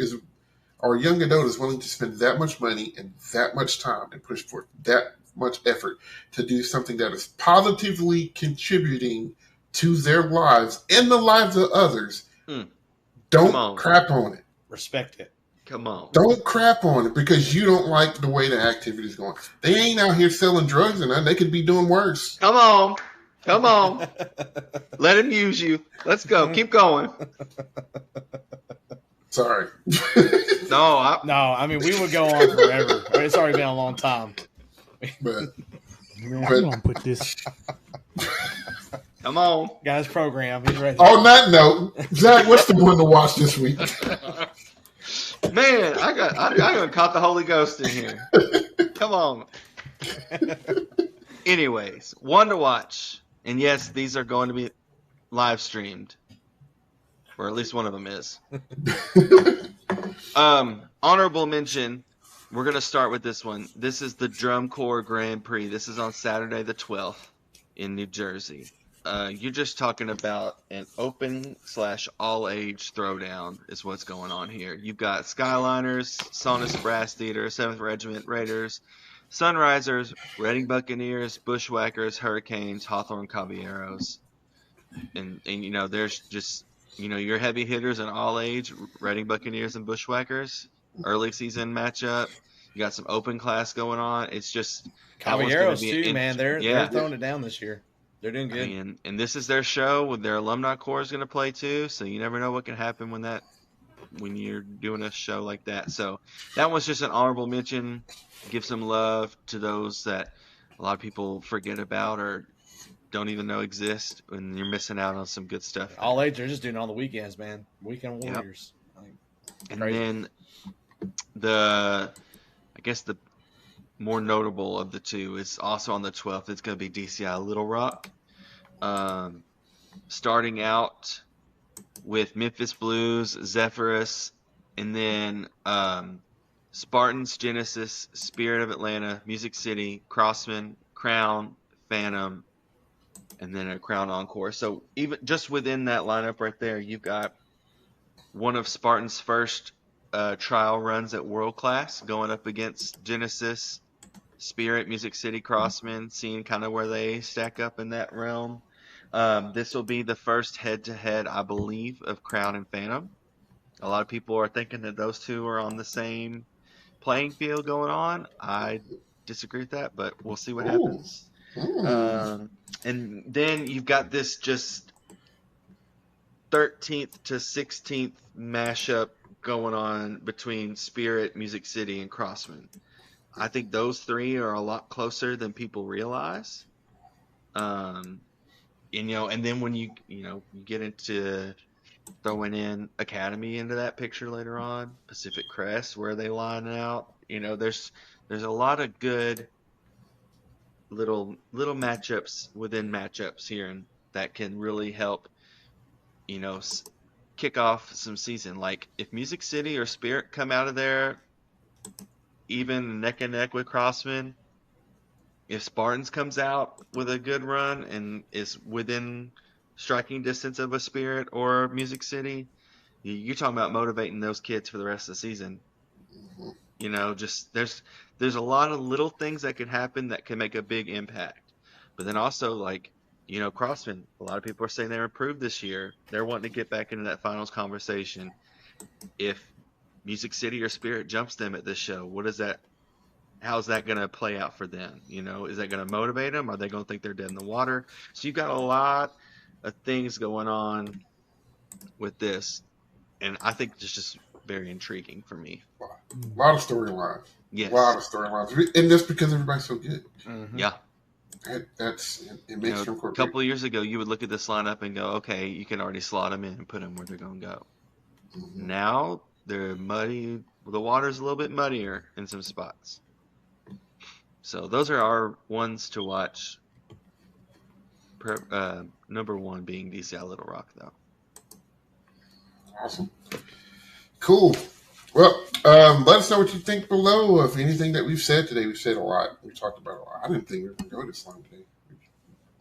A: or a young adult is willing to spend that much money and that much time and push forth that much effort to do something that is positively contributing to their lives and the lives of others, don't crap on it.
C: Respect it.
B: Come on.
A: Don't crap on it because you don't like the way the activity is going. They ain't out here selling drugs and they could be doing worse.
B: Come on. Let him use you. Let's go. Keep going.
A: Sorry.
C: No, I mean, we would go on forever. It's already been a long time.
A: But
D: I'm going to put this.
B: Come on.
C: Got his program. He's ready.
A: On that note, Zach, what's the one to watch this week?
B: Man, I caught the Holy Ghost in here. Come on. Anyways, one to watch. And yes, these are going to be live streamed. Or at least one of them is. Honorable mention. We're going to start with this one. This is the Drum Corps Grand Prix. This is on Saturday the 12th in New Jersey. You're just talking about an open/all-age throwdown is what's going on here. You've got Skyliners, Sonus Brass Theater, 7th Regiment Raiders, Sunrisers, Reading Buccaneers, Bushwhackers, Hurricanes, Hawthorne Caballeros. And there's just, your heavy hitters in all age, Reading Buccaneers and Bushwhackers, early season matchup. You got some open class going on. It's just
C: Caballeros too, man. They're throwing it down this year. They're doing good.
B: And this is their show with their alumni corps is going to play too. So you never know what can happen when you're doing a show like that. So that was just an honorable mention. Give some love to those that a lot of people forget about or don't even know exist, and you're missing out on some good stuff.
C: All age, they're just doing it on the weekends, man. Weekend warriors.
B: Yep. And then I guess the more notable of the two is also on the 12th. It's going to be DCI Little Rock. Starting out with Memphis Blues, Zephyrus, and then Spartans, Genesis, Spirit of Atlanta, Music City, Crossman, Crown, Phantom, and then a Crown Encore. So even just within that lineup right there, you've got one of Spartan's first trial runs at World Class going up against Genesis, Spirit, Music City, Crossman, seeing kind of where they stack up in that realm. This will be the first head-to-head, I believe, of Crown and Phantom. A lot of people are thinking that those two are on the same playing field going on. I disagree with that, but we'll see what happens. And then you've got this just 13th to 16th mashup going on between Spirit, Music City, and Crossman. I think those three are a lot closer than people realize. And then when you get into throwing in Academy into that picture later on, Pacific Crest, where they line out, there's a lot of good little matchups within matchups here, and that can really help, kick off some season. Like if Music City or Spirit come out of there even neck and neck with Crossman, if Spartans comes out with a good run and is within striking distance of a Spirit or Music City, you're talking about motivating those kids for the rest of the season. Just there's a lot of little things that can happen that can make a big impact. But then also, Crossman, a lot of people are saying they're improved this year. They're wanting to get back into that finals conversation. If Music City or Spirit jumps them at this show, how's that going to play out for them? Is that going to motivate them? Are they going to think they're dead in the water? So you've got a lot of things going on with this, and I think it's just very intriguing for me.
A: A lot of storylines.
B: Yes.
A: A lot of storylines. And just because everybody's so good.
B: Mm-hmm. Yeah.
A: It makes
B: a couple of years ago, you would look at this lineup and go, okay, you can already slot them in and put them where they're going to go. Mm-hmm. Now, they're muddy. The water's a little bit muddier in some spots. So those are our ones to watch. Number one being DCI Little Rock, though.
A: Awesome. Cool. Well, let us know what you think below of anything that we've said today. We've said a lot. We talked about a lot. I didn't think we were going to go this long today.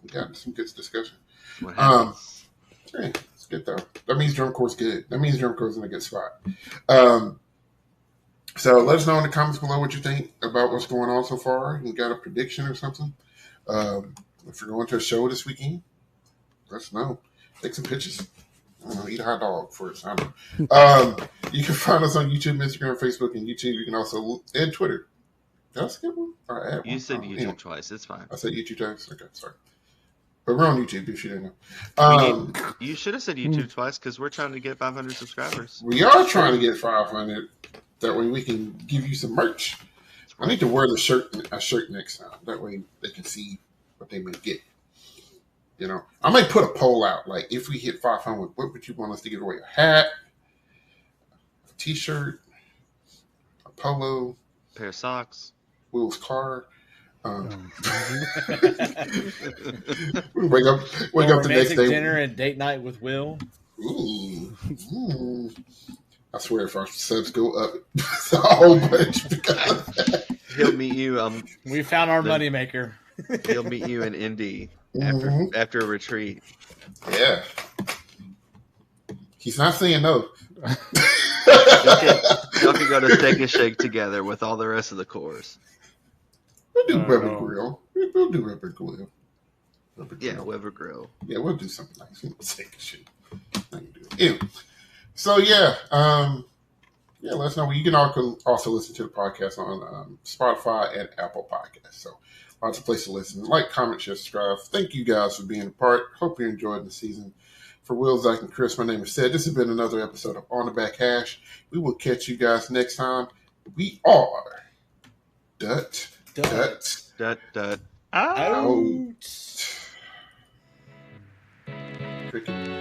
A: We got some good discussion. Hey, it's good, though. That means Drum Corps good. That means Drum Corps in a good spot. So let us know in the comments below what you think about what's going on so far. You got a prediction or something? If you're going to a show this weekend, let us know. Take some pictures. I don't know, eat a hot dog for it. I don't know. You can find us on YouTube, Instagram, Facebook, and YouTube. You can also and Twitter. Did I skip one?
B: You said YouTube twice. It's fine.
A: I said YouTube twice. Okay, sorry. But we're on YouTube if you didn't know.
B: You should have said YouTube twice because we're trying to get 500 subscribers.
A: We are trying to get 500. That way we can give you some merch. I need to wear a shirt next time. That way they can see what they may get. I might put a poll out. Like, if we hit 500, what would you want us to give away? A hat, a T-shirt, a polo,
B: a pair of socks,
A: Will's car. Wake up the next day.
C: Dinner and date night with Will.
A: Ooh. I swear, if our subs go up, it's a whole bunch because of that.
B: He'll meet you.
C: We found our moneymaker.
B: He'll meet you in Indy after a retreat.
A: Yeah. He's not saying no.
B: Y'all can go to Steak and Shake together with all the rest of the cores.
A: We'll do Weber Grill. We'll do Weber Grill.
B: Yeah, Weber Grill.
A: Yeah, we'll do something nice. Steak and Shake. Anyway. So, let us know. You can also listen to the podcast on Spotify and Apple Podcasts. So, lots of places to listen. Like, comment, share, subscribe. Thank you guys for being a part. Hope you enjoyed the season. For Will, Zach, and Chris, my name is Sid. This has been another episode of On the Back Hash. We will catch you guys next time. We are Dut.
B: Out.
A: Cricket.